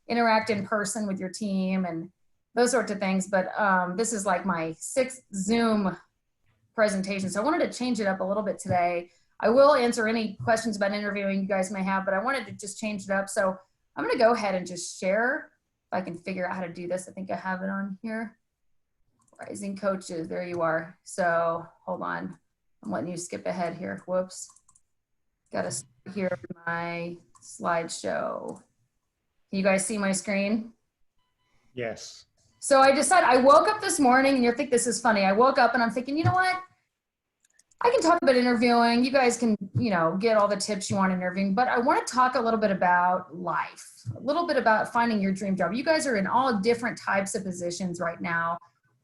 interact in person with your team and those sorts of things. But this is like my 6th Zoom presentation. So I wanted to change it up a little bit today. I will answer any questions about interviewing you guys may have, but I wanted to just change it up. So I'm going to go ahead and just share if I can figure out how to do this. I think I have it on here. Rising coaches, there you are. So hold on. I'm letting you skip ahead here. Whoops. Got to start here my slideshow. Can you guys see my screen? Yes. So I decided, I woke up this morning, and you'll think this is funny. I woke up and I'm thinking, you know what? I can talk about interviewing. You guys can, get all the tips you want interviewing, but I want to talk a little bit about life, a little bit about finding your dream job. You guys are in all different types of positions right now.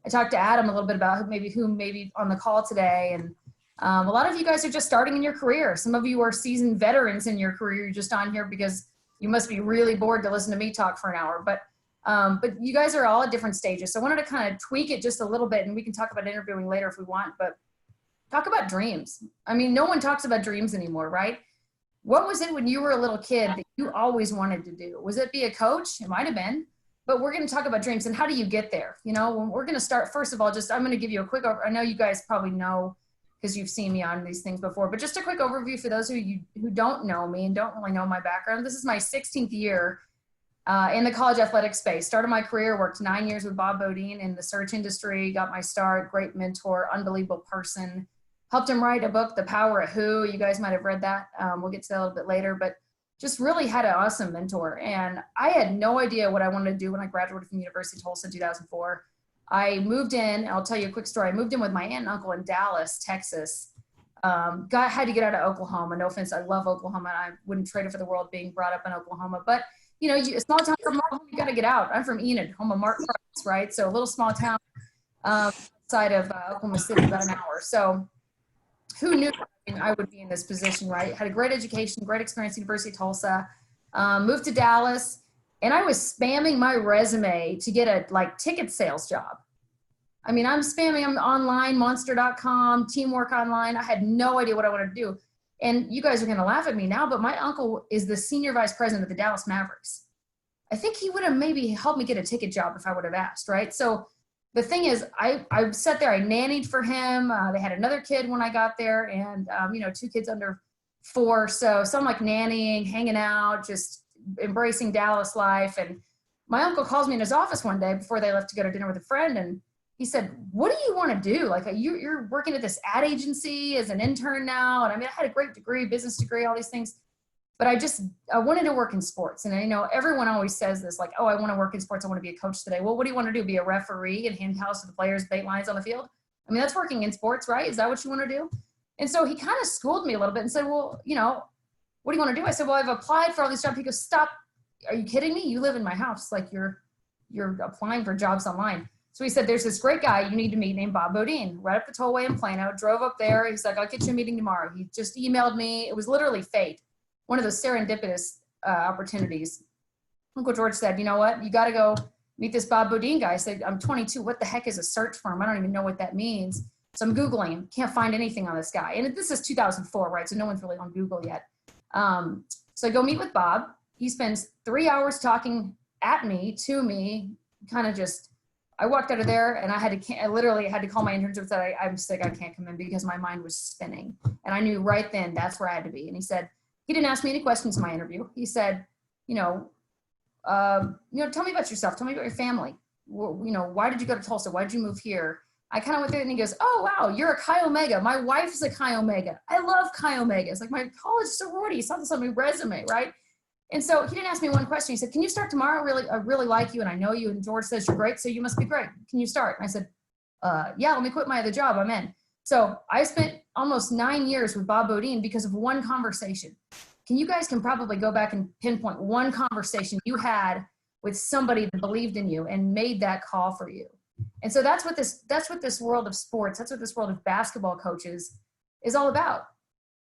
I talked to Adam a little bit about who may be on the call today. And a lot of you guys are just starting in your career. Some of you are seasoned veterans in your career. You're just on here because you must be really bored to listen to me talk for an hour. But you guys are all at different stages. So I wanted to kind of tweak it just a little bit, and we can talk about interviewing later if we want, but talk about dreams. I mean, no one talks about dreams anymore, right? What was it when you were a little kid that you always wanted to do? Was it be a coach? It might've been, but we're going to talk about dreams and how do you get there? We're going to start, first of all, I'm going to give you a quick I know you guys probably know because you've seen me on these things before, but just a quick overview for those who don't know me and don't really know my background. This is my 16th year in the college athletic space. Started my career, worked 9 years with Bob Bodine in the search industry, got my start, great mentor, unbelievable person. Helped him write a book, The Power of Who. You guys might have read that. We'll get to that a little bit later, but just really had an awesome mentor. And I had no idea what I wanted to do when I graduated from the University of Tulsa in 2004. I moved in, I'll tell you a quick story. I moved in with my aunt and uncle in Dallas, Texas. Had to get out of Oklahoma. No offense, I love Oklahoma. And I wouldn't trade it for the world being brought up in Oklahoma. But, a small town from Oklahoma, you got to get out. I'm from Enid, home of Mark Price, right? So a little small town outside of Oklahoma City, about an hour. So who knew I would be in this position, right? Had a great education, great experience at University of Tulsa, moved to Dallas, and I was spamming my resume to get a ticket sales job. I mean, I'm online, monster.com, teamwork online. I had no idea what I wanted to do. And you guys are going to laugh at me now, but my uncle is the senior vice president of the Dallas Mavericks. I think he would have maybe helped me get a ticket job if I would have asked, right? So the thing is, I sat there, I nannied for him. They had another kid when I got there and, 2 kids under 4. So I'm like nannying, hanging out, just embracing Dallas life. And my uncle calls me in his office one day before they left to go to dinner with a friend. And he said, what do you want to do? Like you're working at this ad agency as an intern now. And I mean, I had a great degree, business degree, all these things. But I wanted to work in sports. And everyone always says this, like, oh, I want to work in sports. I want to be a coach today. Well, what do you want to do? Be a referee and hand towels to the players, bait lines on the field? I mean, that's working in sports, right? Is that what you want to do? And so he kind of schooled me a little bit and said, well, what do you want to do? I said, well, I've applied for all these jobs. He goes, stop. Are you kidding me? You live in my house. Like you're applying for jobs online. So he said, there's this great guy you need to meet named Bob Bodine, right up the tollway in Plano. Drove up there. He's like, I'll get you a meeting tomorrow. He just emailed me. It was literally fate. One of those serendipitous opportunities. Uncle George said, you know what? You got to go meet this Bob Bodine guy. I said, I'm 22. What the heck is a search firm? I don't even know what that means. So I'm Googling him. Can't find anything on this guy. And this is 2004, right? So no one's really on Google yet. So I go meet with Bob. He spends 3 hours talking at me, to me, kind of just, I walked out of there and I literally had to call my internship and said, I'm sick. I can't come in because my mind was spinning. And I knew right then that's where I had to be. And he said, he didn't ask me any questions in my interview. He said, tell me about yourself. Tell me about your family. Why did you go to Tulsa? Why did you move here? I kind of went through it and he goes, oh, wow, you're a Chi Omega. My wife's a Chi Omega. I love Chi Omega. It's like my college sorority. He saw this on my resume, right? And so he didn't ask me one question. He said, can you start tomorrow? I really like you and I know you. And George says you're great, so you must be great. Can you start? And I said, yeah, let me quit my other job. I'm in. So I spent almost 9 years with Bob Bodine because of one conversation. You guys can probably go back and pinpoint one conversation you had with somebody that believed in you and made that call for you. And so that's what this world of sports, that's what this world of basketball coaches is all about.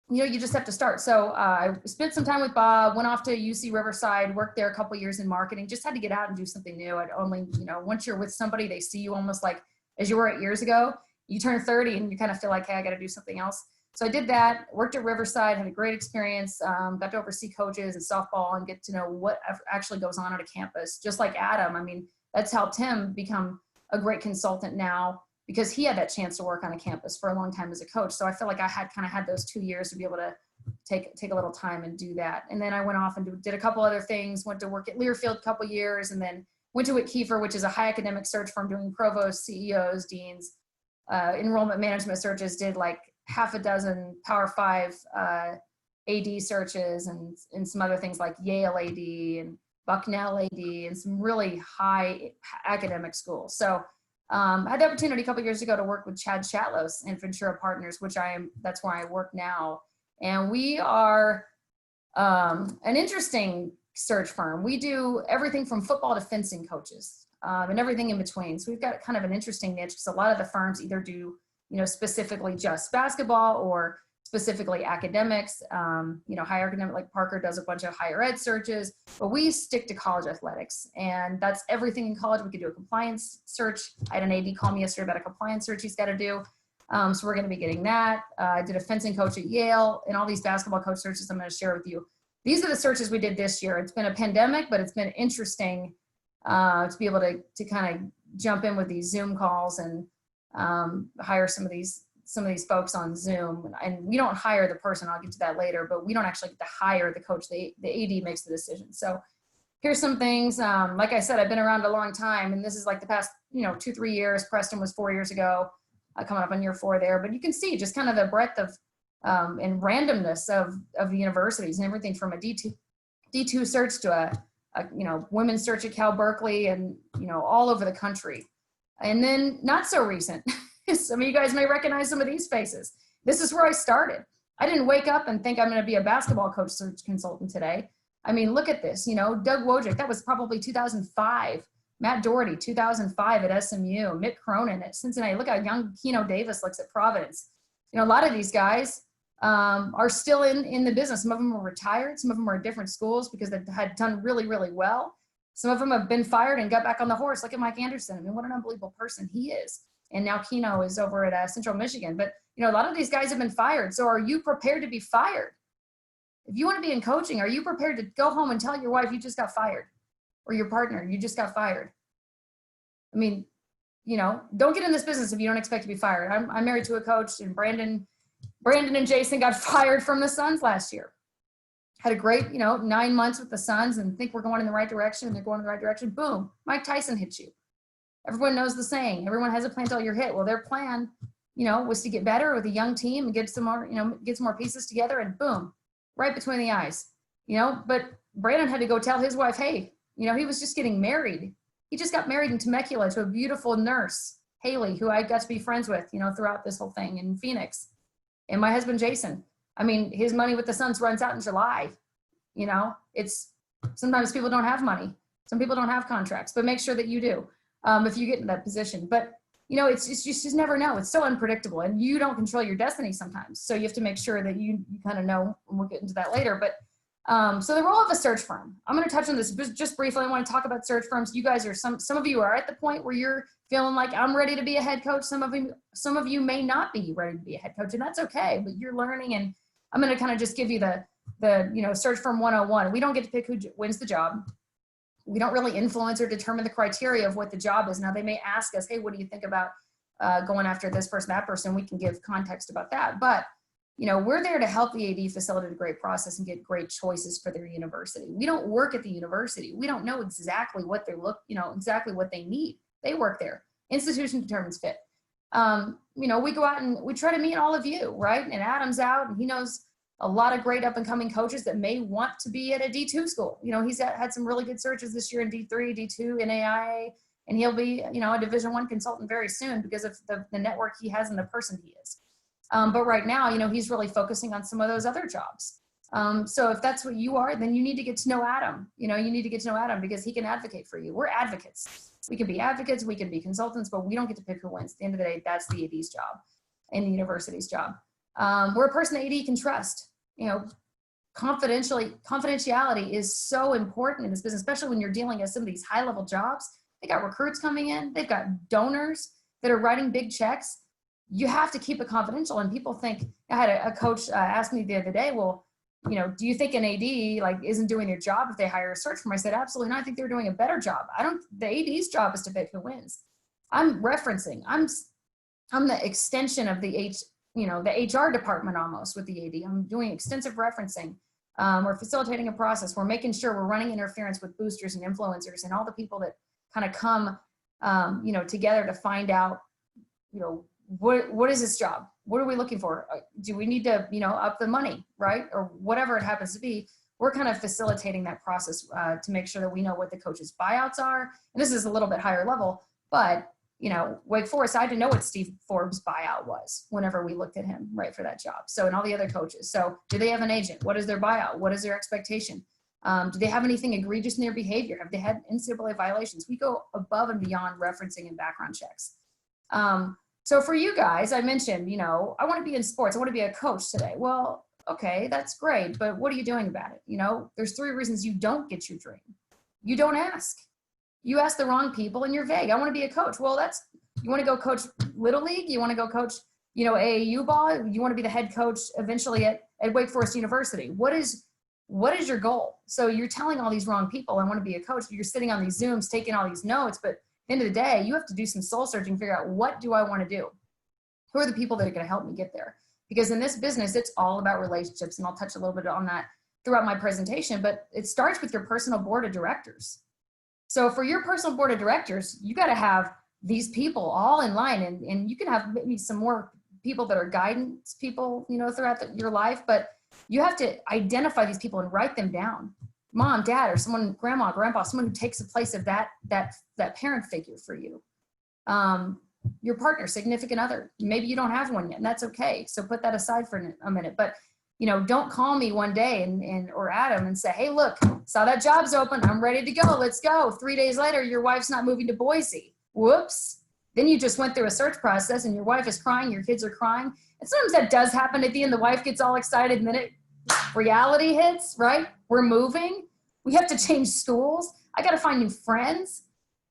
You just have to start. So I spent some time with Bob, went off to UC Riverside, worked there a couple of years in marketing, just had to get out and do something new. I'd only, once you're with somebody, they see you almost like as you were 8 years ago. You turn 30 and you kind of feel like, hey, I got to do something else. So I did that, worked at Riverside, had a great experience, got to oversee coaches and softball and get to know what actually goes on at a campus. Just like Adam, I mean, that's helped him become a great consultant now because he had that chance to work on a campus for a long time as a coach. So I feel like I had kind of had those 2 years to be able to take a little time and do that. And then I went off and did a couple other things, went to work at Learfield a couple years, and then went to Whitkeefer, which is a high academic search firm doing provosts, CEOs, deans, enrollment management searches, did like half a dozen Power 5 AD searches and some other things like Yale AD and Bucknell AD and some really high academic schools. So I had the opportunity a couple years ago to work with Chad Chatlos and Ventura Partners, that's where I work now. And we are an interesting search firm. We do everything from football to fencing coaches and everything in between. So we've got kind of an interesting niche because a lot of the firms either do, specifically just basketball or specifically academics, higher academic, like Parker does a bunch of higher ed searches, but we stick to college athletics, and that's everything in college. We could do a compliance search. I had an AD call me yesterday about a compliance search he's got to do. So we're going to be getting that. I did a fencing coach at Yale, and all these basketball coach searches I'm going to share with you. These are the searches we did this year. It's been a pandemic, but it's been interesting to be able to kind of jump in with these Zoom calls and hire some of these folks on Zoom. And we don't hire the person, I'll get to that later, but we don't actually get to hire the coach. The AD makes the decision. So here's some things. Like I said, I've been around a long time, and this is like the past, 2-3 years. Preston was 4 years ago, coming up on year 4 there. But you can see just kind of the breadth of and randomness of the universities and everything from a D2 search to a women's search at Cal Berkeley and, all over the country. And then not so recent. Some of you guys may recognize some of these faces. This is where I started. I didn't wake up and think I'm going to be a basketball coach search consultant today. I mean, look at this, Doug Wojcik, that was probably 2005. Matt Doherty, 2005 at SMU. Mick Cronin at Cincinnati. Look how young Keno Davis looks at Providence. A lot of these guys are still in the business. Some of them are retired. Some of them are at different schools because they had done really, really well. Some of them have been fired and got back on the horse. Look at Mike Anderson. I mean, what an unbelievable person he is. And now Keno is over at Central Michigan. But, a lot of these guys have been fired. So are you prepared to be fired? If you want to be in coaching, are you prepared to go home and tell your wife you just got fired? Or your partner, you just got fired? I mean, don't get in this business if you don't expect to be fired. I'm married to a coach, and Brandon and Jason got fired from the Suns last year. Had a great, 9 months with the Suns and think we're going in the right direction, and they're going in the right direction. Boom, Mike Tyson hits you. Everyone knows the saying. Everyone has a plan till you're hit. Well, their plan, was to get better with a young team and get some more pieces together, and boom, right between the eyes. But Brandon had to go tell his wife, hey, he was just getting married. He just got married in Temecula to a beautiful nurse, Haley, who I got to be friends with, throughout this whole thing in Phoenix. And my husband, Jason. I mean, his money with the Suns runs out in July. It's sometimes people don't have money. Some people don't have contracts, but make sure that you do if you get in that position. But, it's just never know. It's so unpredictable, and you don't control your destiny sometimes. So you have to make sure that you kind of know, and we'll get into that later. But so the role of a search firm, I'm going to touch on this just briefly. I want to talk about search firms. You guys are some of you are at the point where you're feeling like I'm ready to be a head coach. Some of you may not be ready to be a head coach, and that's okay, but you're learning. And I'm going to kind of just give you the search firm 101. We don't get to pick who wins the job. We don't really influence or determine the criteria of what the job is. Now they may ask us, hey, what do you think about going after this person, that person? We can give context about that. But we're there to help the AD facilitate a great process and get great choices for their university. We don't work at the university. We don't know exactly what exactly what they need. They work there. Institution determines fit. We go out and we try to meet all of you, right? And Adam's out, and he knows a lot of great up and coming coaches that may want to be at a D2 school. He's had some really good searches this year in D3, D2, NAIA, and he'll be, a Division I consultant very soon because of the network he has and the person he is. But right now, he's really focusing on some of those other jobs. So if that's what you are, then you need to get to know Adam. You need to get to know Adam because he can advocate for you. We're advocates. We can be advocates, we can be consultants, but we don't get to pick who wins. At the end of the day, that's the AD's job and the university's job. We're a person the AD can trust. Confidentiality is so important in this business, especially when you're dealing with some of these high-level jobs. They got recruits coming in. They've got donors that are writing big checks. you have to keep it confidential. And people think, I had a coach ask me the other day, well, do you think an AD like isn't doing their job if they hire a search firm? I said, absolutely not. I think they're doing a better job. The AD's job is to pick who wins. I'm referencing, I'm the extension of the HR department almost with the AD. I'm doing extensive referencing. We're facilitating a process. We're making sure we're running interference with boosters and influencers and all the people that kind of come, together to find out, what is this job? What are we looking for? Do we need to, up the money, right? Or whatever it happens to be. We're kind of facilitating that process to make sure that we know what the coaches' buyouts are. And this is a little bit higher level, but Wake Forest, I didn't know what Steve Forbes' buyout was whenever we looked at him, right, for that job. So, and all the other coaches. So do they have an agent? What is their buyout? What is their expectation? Do they have anything egregious in their behavior? Have they had NCAA violations? We go above and beyond referencing and background checks. So for you guys, I mentioned, I want to be in sports. I want to be a coach today. Well, okay, that's great. But what are you doing about it? There's 3 reasons you don't get your dream. You don't ask. You ask the wrong people and you're vague. I want to be a coach. Well, you want to go coach Little League? You want to go coach, AAU ball? You want to be the head coach eventually at Wake Forest University? What is your goal? So you're telling all these wrong people, I want to be a coach. You're sitting on these Zooms, taking all these notes, but at the end of the day, you have to do some soul searching, figure out, what do I want to do? Who are the people that are going to help me get there? Because in this business, it's all about relationships. And I'll touch a little bit on that throughout my presentation, but it starts with your personal board of directors. So for your personal board of directors, you got to have these people all in line, and you can have maybe some more people that are guidance people, throughout your life, but you have to identify these people and write them down. Mom, dad, or someone, grandma, grandpa, someone who takes the place of that parent figure for you. Your partner, significant other. Maybe you don't have one yet, and that's okay. So put that aside for a minute. But don't call me one day or Adam and say, hey, look, saw that job's open. I'm ready to go. Let's go. 3 days later, your wife's not moving to Boise. Whoops. Then you just went through a search process and your wife is crying. Your kids are crying. And sometimes that does happen at the end. The wife gets all excited and then reality hits, right? We're moving. We have to change schools. I got to find new friends.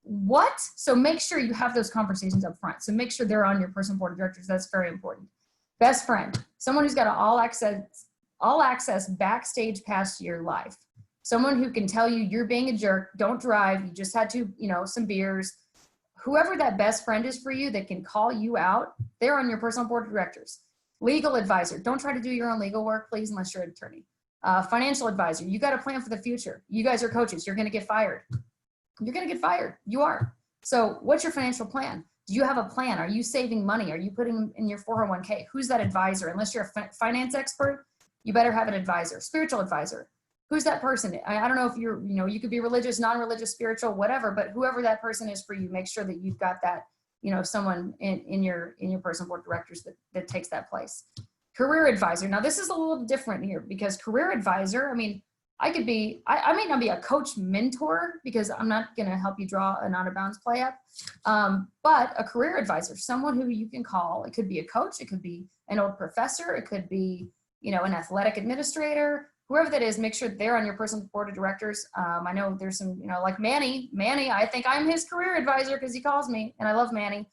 What? So make sure you have those conversations up front. So make sure they're on your personal board of directors. That's very important. Best friend, someone who's got an all access backstage pass to your life. Someone who can tell you you're being a jerk, don't drive, you just had some beers. Whoever that best friend is for you that can call you out, they're on your personal board of directors. Legal advisor, don't try to do your own legal work, please, unless you're an attorney. Financial advisor, you got to plan for the future. You guys are coaches, you're going to get fired. You're going to get fired, you are. So what's your financial plan? Do you have a plan? Are you saving money? Are you putting in your 401k? Who's that advisor? Unless you're a finance expert, you better have an advisor. Spiritual advisor. Who's that person? I don't know if you're, you could be religious, non-religious, spiritual, whatever, but whoever that person is for you, make sure that you've got that, someone in your personal board of directors that takes that place. Career advisor. Now this is a little different here because career advisor, I may not be a coach mentor because I'm not going to help you draw an out of bounds play up. But a career advisor, someone who you can call. It could be a coach. It could be an old professor. It could be, an athletic administrator, whoever that is, make sure they're on your personal board of directors. I know there's some, like Manny, I think I'm his career advisor because he calls me and I love Manny.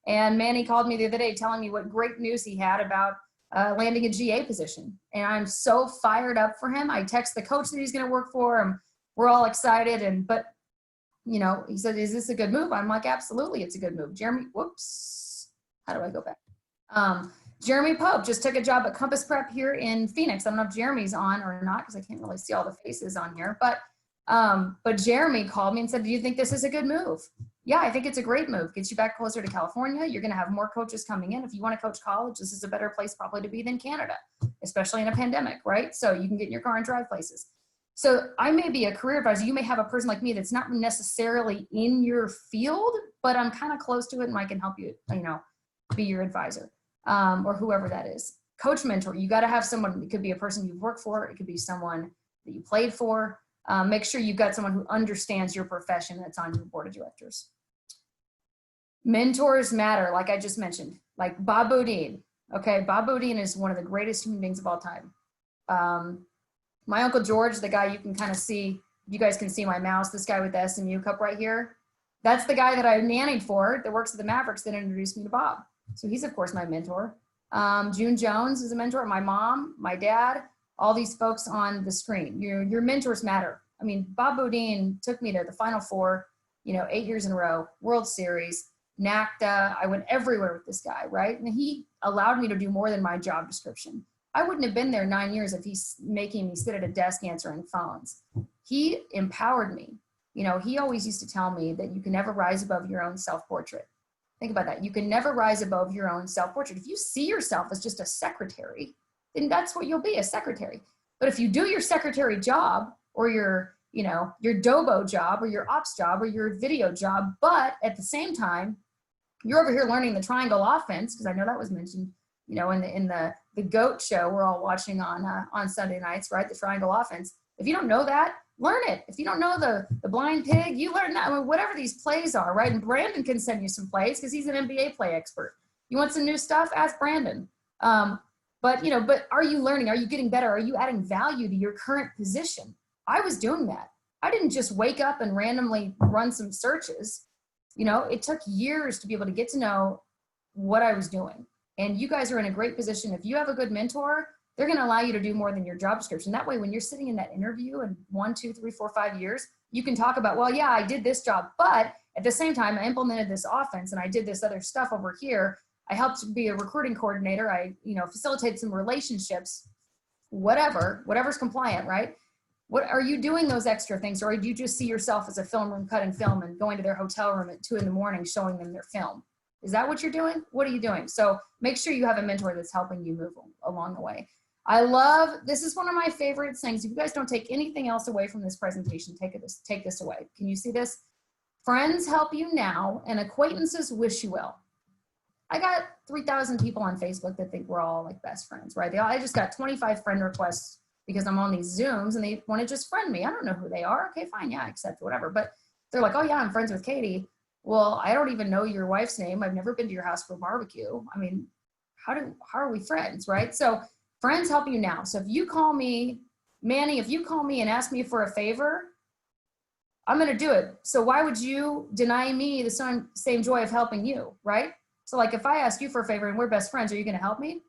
And Manny called me the other day telling me what great news he had about landing a GA position. And I'm so fired up for him. I text the coach that he's going to work for him. We're all excited. But he said, is this a good move? I'm like, absolutely. It's a good move. Jeremy, whoops. How do I go back? Jeremy Pope just took a job at Compass Prep here in Phoenix. I don't know if Jeremy's on or not, because I can't really see all the faces on here, but Jeremy called me and said, do you think this is a good move? Yeah, I think it's a great move. Gets you back closer to California. You're going to have more coaches coming in. If you want to coach college, this is a better place probably to be than Canada, especially in a pandemic, right? So you can get in your car and drive places. So I may be a career advisor. You may have a person like me that's not necessarily in your field, but I'm kind of close to it and I can help you, be your advisor, or whoever that is. Coach mentor, you got to have someone. It could be a person you've worked for. It could be someone that you played for. Make sure you've got someone who understands your profession that's on your board of directors. Mentors matter, like I just mentioned, like Bob Bodine. Okay, Bob Bodine is one of the greatest human beings of all time. My Uncle George, the guy you can kind of see, you guys can see my mouse, this guy with the SMU cup right here. That's the guy that I nannied for that works at the Mavericks that introduced me to Bob. So he's, of course, my mentor. June Jones is a mentor. My mom, my dad, all these folks on the screen. Your mentors matter. I mean, Bob Bodine took me to the Final Four, 8 years in a row, World Series, NACDA. I went everywhere with this guy, right? And he allowed me to do more than my job description. I wouldn't have been there 9 years if he's making me sit at a desk answering phones. He empowered me. He always used to tell me that you can never rise above your own self-portrait. Think about that. You can never rise above your own self-portrait. If you see yourself as just a secretary, then that's what you'll be, a secretary. But if you do your secretary job or your Dobo job or your ops job or your video job, but at the same time, you're over here learning the triangle offense, because I know that was mentioned, in the GOAT show we're all watching on Sunday nights, right? The triangle offense. If you don't know that, learn it. If you don't know the blind pig, you learn that. I mean, whatever these plays are, right? And Brandon can send you some plays because he's an NBA play expert. You want some new stuff? Ask Brandon. But are you learning? Are you getting better? Are you adding value to your current position? I was doing that. I didn't just wake up and randomly run some searches. It took years to be able to get to know what I was doing. And you guys are in a great position. If you have a good mentor, they're going to allow you to do more than your job description. That way, when you're sitting in that interview in 1, 2, 3, 4, 5 years, you can talk about, well, yeah, I did this job, but at the same time, I implemented this offense and I did this other stuff over here. I helped be a recruiting coordinator. I, facilitated some relationships, whatever's compliant, right? What are you doing those extra things? Or do you just see yourself as a film room cutting film and going to their hotel room at 2 a.m, showing them their film? Is that what you're doing? What are you doing? So make sure you have a mentor that's helping you move along the way. This is one of my favorite things. If you guys don't take anything else away from this presentation, take this away. Can you see this? Friends help you now and acquaintances wish you well. I got 3,000 people on Facebook that think we're all like best friends, right? I just got 25 friend requests because I'm on these Zooms and they want to just friend me. I don't know who they are. Okay, fine. Yeah, I accept whatever. But they're like, oh yeah, I'm friends with Katy. Well, I don't even know your wife's name. I've never been to your house for a barbecue. I mean, how are we friends, right? So friends help you now. So if you call me, Manny, if you call me and ask me for a favor, I'm going to do it. So why would you deny me the same joy of helping you, right? So like if I ask you for a favor and we're best friends, are you going to help me?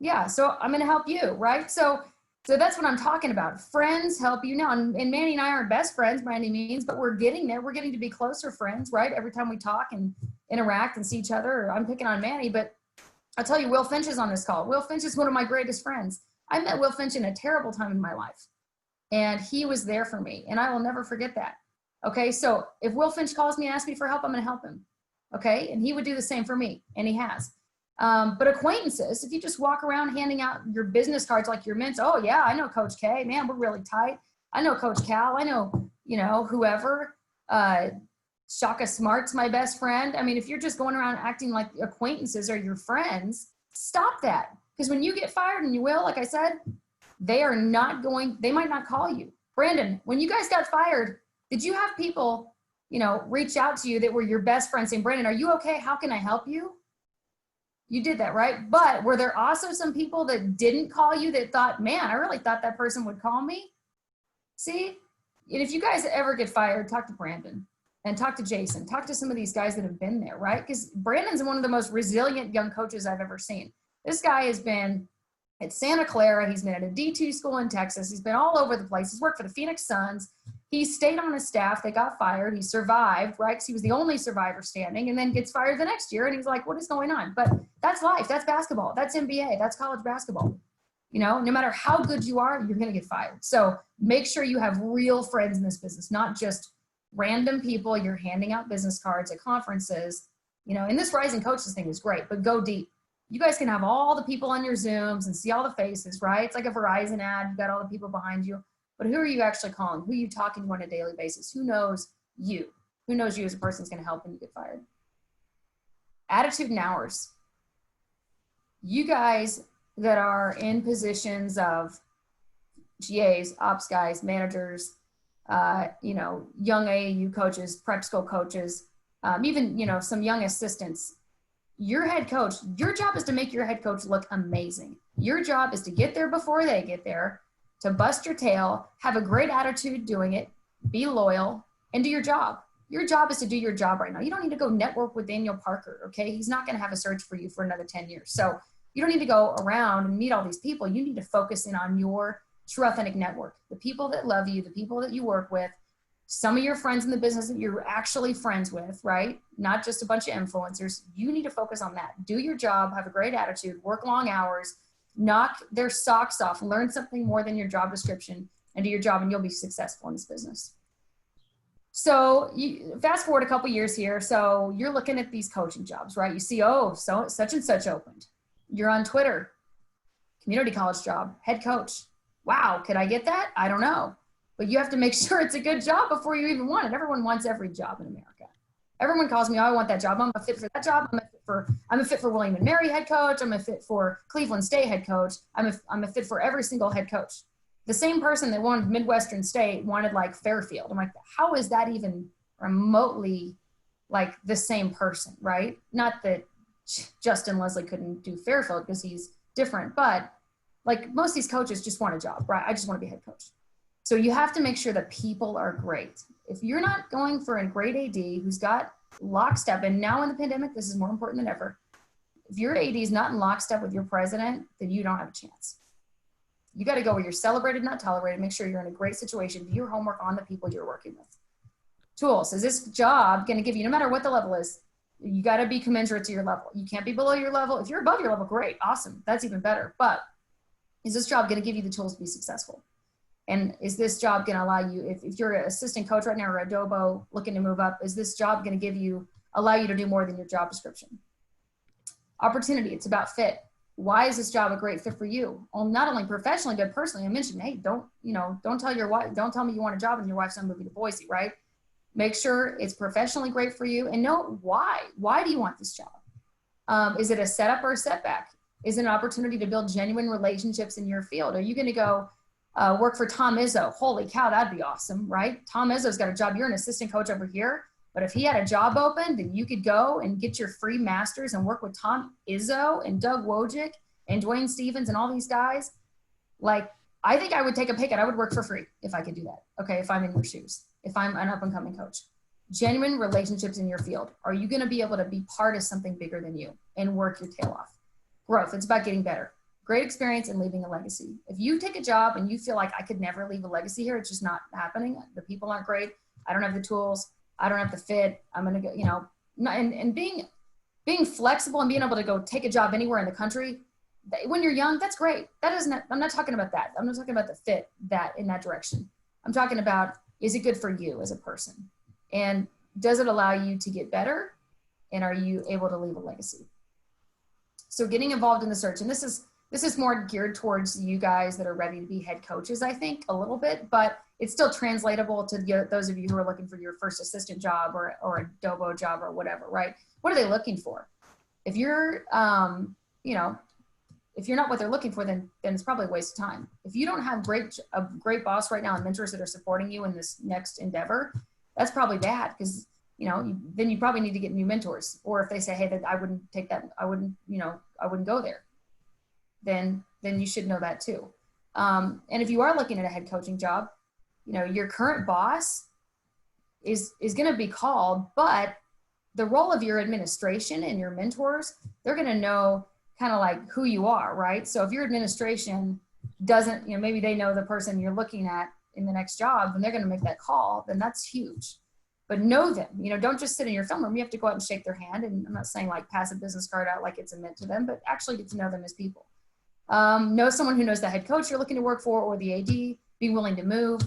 Yeah, so I'm going to help you, right? So that's what I'm talking about. Friends help you now. And Manny and I aren't best friends by any means, but we're getting there. We're getting to be closer friends, right? Every time we talk and interact and see each other, I'm picking on Manny, but I'll tell you, Will Finch is on this call. Will Finch is one of my greatest friends. I met Will Finch in a terrible time in my life, and he was there for me, and I will never forget that. Okay, so if Will Finch calls me and asks me for help, I'm going to help him. Okay, and he would do the same for me, and he has. But acquaintances, if you just walk around handing out your business cards like your mints, oh yeah, I know Coach K, man, we're really tight. I know Coach Cal, I know, whoever, Shaka Smart's my best friend. I mean, if you're just going around acting like acquaintances are your friends, stop that. Because when you get fired, and you will, like I said, they might not call you. Brandon, when you guys got fired, did you have people, reach out to you that were your best friends saying, Brandon, are you okay? How can I help you? You did that, right? But were there also some people that didn't call you that thought, man, I really thought that person would call me? See, and if you guys ever get fired, talk to Brandon and talk to Jason, talk to some of these guys that have been there, right? Because Brandon's one of the most resilient young coaches I've ever seen. This guy has been at Santa Clara. He's been at a D2 school in Texas. He's been all over the place. He's worked for the Phoenix Suns. He stayed on his staff. They got fired. He survived, right? Because he was the only survivor standing, and then gets fired the next year. And he's like, what is going on? But that's life. That's basketball. That's NBA. That's college basketball. No matter how good you are, you're going to get fired. So make sure you have real friends in this business, not just random people you're handing out business cards at conferences. And this Rising Coaches thing is great, but go deep. You guys can have all the people on your Zooms and see all the faces, right? It's like a Verizon ad. You got all the people behind you. But who are you actually calling? Who are you talking to on a daily basis? Who knows you? Who knows you as a person is going to help when you get fired? Attitude and hours. You guys that are in positions of GAs, ops guys, managers, young AAU coaches, prep school coaches, even, some young assistants. Your head coach, your job is to make your head coach look amazing. Your job is to get there before they get there, to bust your tail, have a great attitude doing it, be loyal, and do your job. Your job is to do your job right now. You don't need to go network with Daniel Parker, okay? He's not going to have a search for you for another 10 years. So you don't need to go around and meet all these people. You need to focus in on your true authentic network, the people that love you, the people that you work with, some of your friends in the business that you're actually friends with, right? Not just a bunch of influencers. You need to focus on that. Do your job, have a great attitude, work long hours, knock their socks off, learn something more than your job description, and do your job, and you'll be successful in this business. So you fast forward a couple years here. So you're looking at these coaching jobs, right? You see, oh, so such and such opened. You're on Twitter, community college job, head coach. Wow, could I get that? I don't know. But you have to make sure it's a good job before you even want it. Everyone wants every job in America. Everyone calls me, oh, I want that job. I'm a fit for that job. I'm a fit for William and Mary head coach. I'm a fit for Cleveland State head coach. I'm a fit for every single head coach. The same person that wanted Midwestern State wanted like Fairfield. I'm like, how is that even remotely like the same person, right? Not that Justin Leslie couldn't do Fairfield because he's different, but like most of these coaches just want a job, right? I just want to be head coach. So you have to make sure that people are great. If you're not going for a great AD who's got lockstep, and now in the pandemic, this is more important than ever. If your AD is not in lockstep with your president, then you don't have a chance. You got to go where you're celebrated, not tolerated. Make sure you're in a great situation. Do your homework on the people you're working with. Tools. Is this job going to give you, no matter what the level is, you got to be commensurate to your level. You can't be below your level. If you're above your level, great, awesome. That's even better. But is this job going to give you the tools to be successful? And is this job going to allow you, if you're an assistant coach right now or a Dobo looking to move up, is this job going to allow you to do more than your job description? Opportunity. It's about fit. Why is this job a great fit for you? Well, not only professionally, but personally. I mentioned, hey, don't tell your wife, don't tell me you want a job and your wife's not moving to Boise, right? Make sure it's professionally great for you and know why. Why do you want this job? Is it a setup or a setback? Is it an opportunity to build genuine relationships in your field? Are you going to go work for Tom Izzo? Holy cow, that'd be awesome, right? Tom Izzo's got a job. You're an assistant coach over here. But if he had a job open, then you could go and get your free masters and work with Tom Izzo and Doug Wojcik and Dwayne Stevens and all these guys. Like, I think I would take a pay cut. I would work for free if I could do that. Okay, if I'm in your shoes, if I'm an up-and-coming coach. Genuine relationships in your field. Are you going to be able to be part of something bigger than you and work your tail off? Growth. It's about getting better. Great experience and leaving a legacy. If you take a job and you feel like I could never leave a legacy here, it's just not happening. The people aren't great. I don't have the tools. I don't have the fit. I'm going to go, and being flexible and being able to go take a job anywhere in the country when you're young, that's great. I'm not talking about that. I'm not talking about the fit in that direction. I'm talking about, is it good for you as a person? And does it allow you to get better? And are you able to leave a legacy? So getting involved in the search, and this is more geared towards you guys that are ready to be head coaches, I think, a little bit, but it's still translatable to those of you who are looking for your first assistant job or a Dobo job or whatever, right? What are they looking for? If you're, if you're not what they're looking for, then it's probably a waste of time. If you don't have a great boss right now and mentors that are supporting you in this next endeavor, that's probably bad because, then you probably need to get new mentors. Or if they say, hey, that I wouldn't take that, I wouldn't go there. Then you should know that too. And if you are looking at a head coaching job, your current boss is going to be called, but the role of your administration and your mentors, they're going to know kind of like who you are, right? So if your administration doesn't, maybe they know the person you're looking at in the next job, and they're going to make that call, then that's huge. But know them, don't just sit in your film room. You have to go out and shake their hand. And I'm not saying like pass a business card out like it's a mint to them, but actually get to know them as people. Know someone who knows the head coach you're looking to work for or the AD, be willing to move,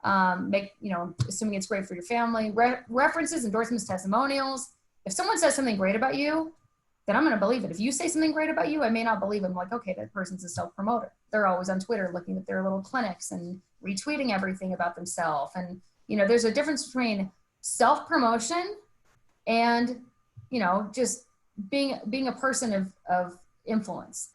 assuming it's great for your family, references, endorsements, testimonials. If someone says something great about you, then I'm going to believe it. If you say something great about you, I may not believe it. I'm like, okay, that person's a self-promoter. They're always on Twitter looking at their little clinics and retweeting everything about themselves. And, there's a difference between self-promotion and, just being a person of influence.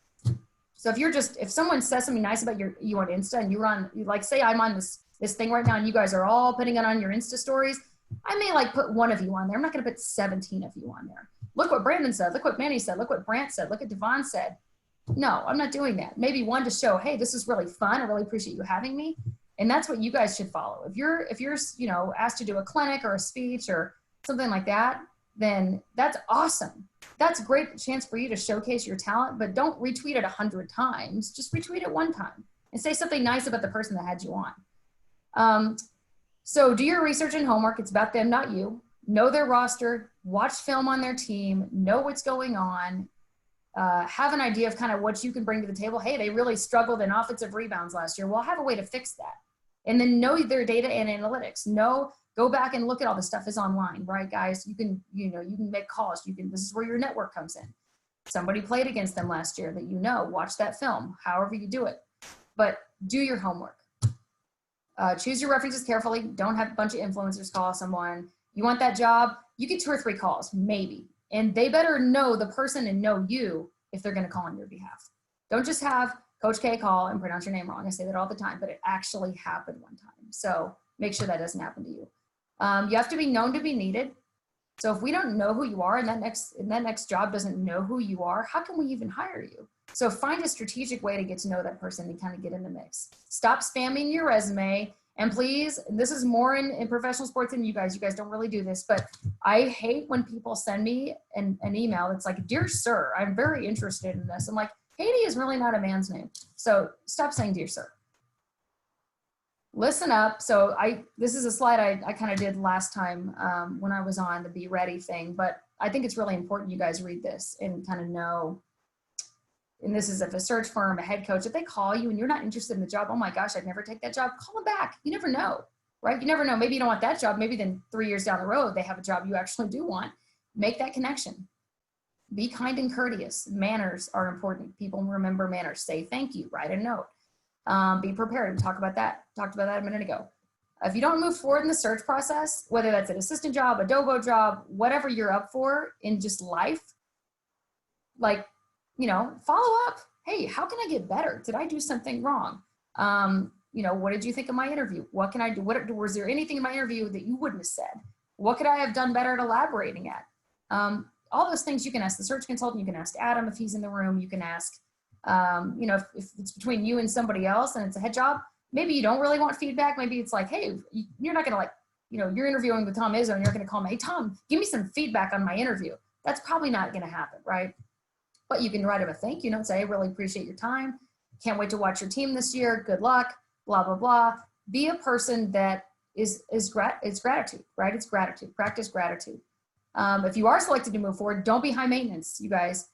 So if someone says something nice about you on Insta and you're on, like say I'm on this thing right now and you guys are all putting it on your Insta stories, I may like put one of you on there. I'm not going to put 17 of you on there. Look what Brandon said. Look what Manny said. Look what Brant said. Look what Devon said. No, I'm not doing that. Maybe one to show, hey, this is really fun. I really appreciate you having me. And that's what you guys should follow. If you're, you know, asked to do a clinic or a speech or something like that, then that's awesome. That's a great chance for you to showcase your talent, but don't retweet it 100 times. Just retweet it one time and say something nice about the person that had you on. So do your research and homework. It's about them, not you. Know their roster, watch film on their team, know what's going on, have an idea of kind of what you can bring to the table. Hey, they really struggled in offensive rebounds last year. Well, have a way to fix that. And then know their data and analytics. Go back and look at all the stuff is online, right, guys? You can make calls. This is where your network comes in. Somebody played against them last year that you know, watch that film, however you do it. But do your homework. Choose your references carefully. Don't have a bunch of influencers call someone. You want that job, you get 2 or 3 calls, maybe. And they better know the person and know you if they're going to call on your behalf. Don't just have Coach K call and pronounce your name wrong. I say that all the time, but it actually happened one time. So make sure that doesn't happen to you. You have to be known to be needed. So if we don't know who you are and that next job doesn't know who you are, how can we even hire you? So find a strategic way to get to know that person and kind of get in the mix. Stop spamming your resume. And please, this is more in professional sports than you guys don't really do this, but I hate when people send me an email. It's like, dear sir, I'm very interested in this. I'm like, Katy is really not a man's name. So stop saying dear sir. Listen up. So this is a slide I kind of did last time when I was on the Be Ready thing, but I think it's really important you guys read this and kind of know. And this is if a search firm, a head coach, if they call you and you're not interested in the job, oh my gosh, I'd never take that job, call them back. You never know, right? You never know. Maybe you don't want that job. Maybe then 3 years down the road, they have a job you actually do want. Make that connection. Be kind and courteous. Manners are important. People remember manners. Say thank you, write a note. Be prepared. Talked about that a minute ago. If you don't move forward in the search process, whether that's an assistant job, a Dobo job, whatever you're up for in just life, like, follow up. Hey, how can I get better? Did I do something wrong? What did you think of my interview? What can I do? Was there anything in my interview that you wouldn't have said? What could I have done better at elaborating at? All those things you can ask the search consultant. You can ask Adam if he's in the room. You can ask, if it's between you and somebody else and it's a head job, maybe you don't really want feedback. Maybe it's like, hey, you're not going to you're interviewing with Tom Izzo and you're going to call me, hey, Tom, give me some feedback on my interview. That's probably not going to happen, right? But you can write him a thank you note, say, I really appreciate your time. Can't wait to watch your team this year. Good luck, blah, blah, blah. Be a person that is gratitude, right? It's gratitude. Practice gratitude. If you are selected to move forward, don't be high maintenance, you guys.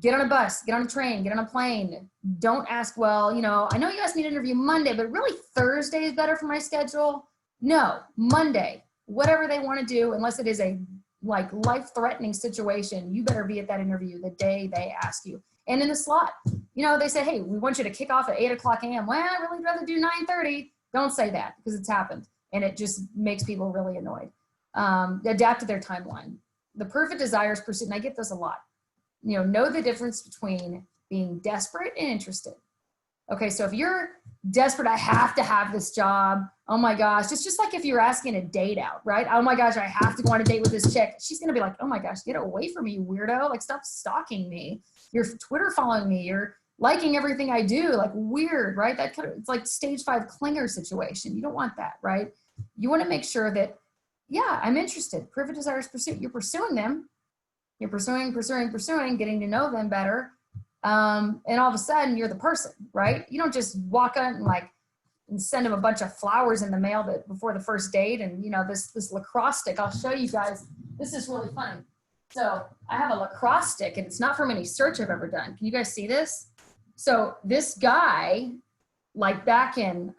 Get on a bus, get on a train, get on a plane. Don't ask, well, I know you asked me to interview Monday, but really Thursday is better for my schedule. No, Monday, whatever they want to do, unless it is a life-threatening situation, you better be at that interview the day they ask you. And in the slot, they say, hey, we want you to kick off at 8:00 a.m. Well, I'd really rather do 9:30. Don't say that because it's happened. And it just makes people really annoyed. Adapt to their timeline. The perfect desires pursuit, and I get this a lot. Know the difference between being desperate and interested. Okay, so if you're desperate, I have to have this job. Oh my gosh, it's just like if you're asking a date out, right? Oh my gosh, I have to go on a date with this chick. She's gonna be like, oh my gosh, get away from me, you weirdo. Like, stop stalking me. You're Twitter following me. You're liking everything I do. Like, weird, right? It's like stage 5 clinger situation. You don't want that, right? You wanna make sure that, yeah, I'm interested. Perfect desires pursuit. You're pursuing them. You're pursuing, getting to know them better. And all of a sudden you're the person, right? You don't just walk out and send them a bunch of flowers in the mail before the first date. And this lacrosse stick, I'll show you guys. This is really funny. So I have a lacrosse stick and it's not from any search I've ever done. Can you guys see this? So this guy, back in,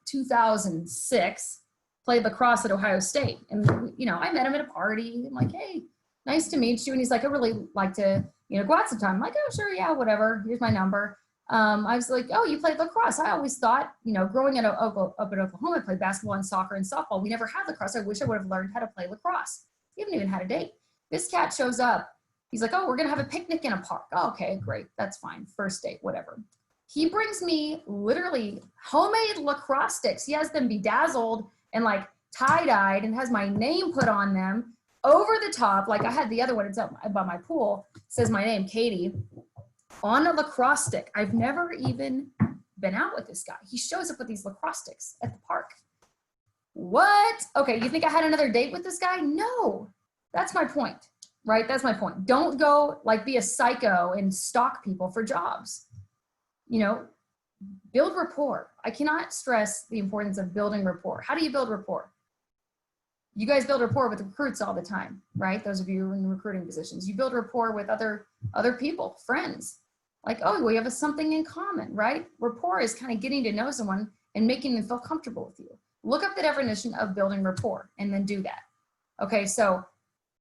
2006, played lacrosse at Ohio State. And, I met him at a party. I'm like, hey, nice to meet you. And he's like, I really like to, go out sometime. I'm like, oh, sure. Yeah, whatever. Here's my number. I was like, oh, you played lacrosse. I always thought, growing up at Oklahoma, I played basketball and soccer and softball. We never had lacrosse. I wish I would have learned how to play lacrosse. We haven't even had a date. This cat shows up. He's like, oh, we're going to have a picnic in a park. Oh, okay, great. That's fine. First date, whatever. He brings me literally homemade lacrosse sticks. He has them bedazzled and tie-dyed and has my name put on them. Over the top, I had the other one, it's up by my pool, it says my name, Katy, on a lacrosse stick. I've never even been out with this guy. He shows up with these lacrosse sticks at the park. What? Okay, you think I had another date with this guy? No, that's my point, right? That's my point. Don't go like be a psycho and stalk people for jobs. You know, build rapport. I cannot stress the importance of building rapport. How do you build rapport? You guys build rapport with recruits all the time, right? Those of you in recruiting positions, you build rapport with other people, friends. Like, oh, we have something in common, right? Rapport is kind of getting to know someone and making them feel comfortable with you. Look up the definition of building rapport and then do that. Okay, so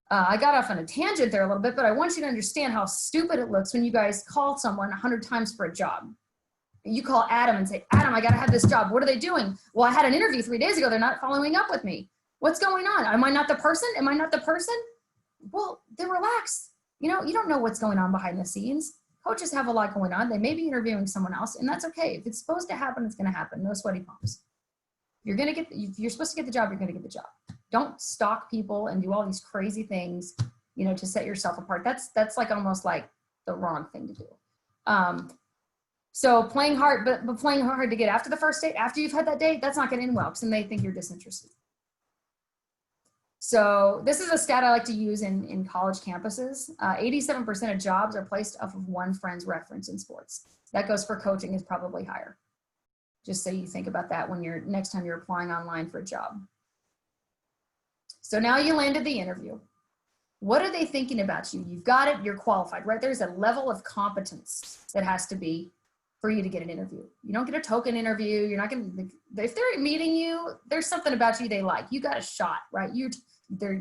I got off on a tangent there a little bit, but I want you to understand how stupid it looks when you guys call someone 100 times for a job. You call Adam and say, Adam, I got to have this job. What are they doing? Well, I had an interview 3 days ago. They're not following up with me. What's going on? Am I not the person? Am I not the person? Well, then relax. You know, you don't know what's going on behind the scenes. Coaches have a lot going on. They may be interviewing someone else, and that's okay. If it's supposed to happen, it's going to happen. No sweaty palms. If you're supposed to get the job, you're going to get the job. Don't stalk people and do all these crazy things, you know, to set yourself apart. That's like almost like the wrong thing to do. So playing hard, but playing hard to get after the first date, after you've had that date, that's not going to end well because then they think you're disinterested. So this is a stat I like to use in college campuses. 87% of jobs are placed off of one friend's reference in sports. That goes for coaching is probably higher. Just so you think about that when next time you're applying online for a job. So now you landed the interview. What are they thinking about you? You've got it, you're qualified, right? There's a level of competence that has to be for you to get an interview. You don't get a token interview. You're not going to, if they're meeting you, there's something about you they like. You got a shot, right? You're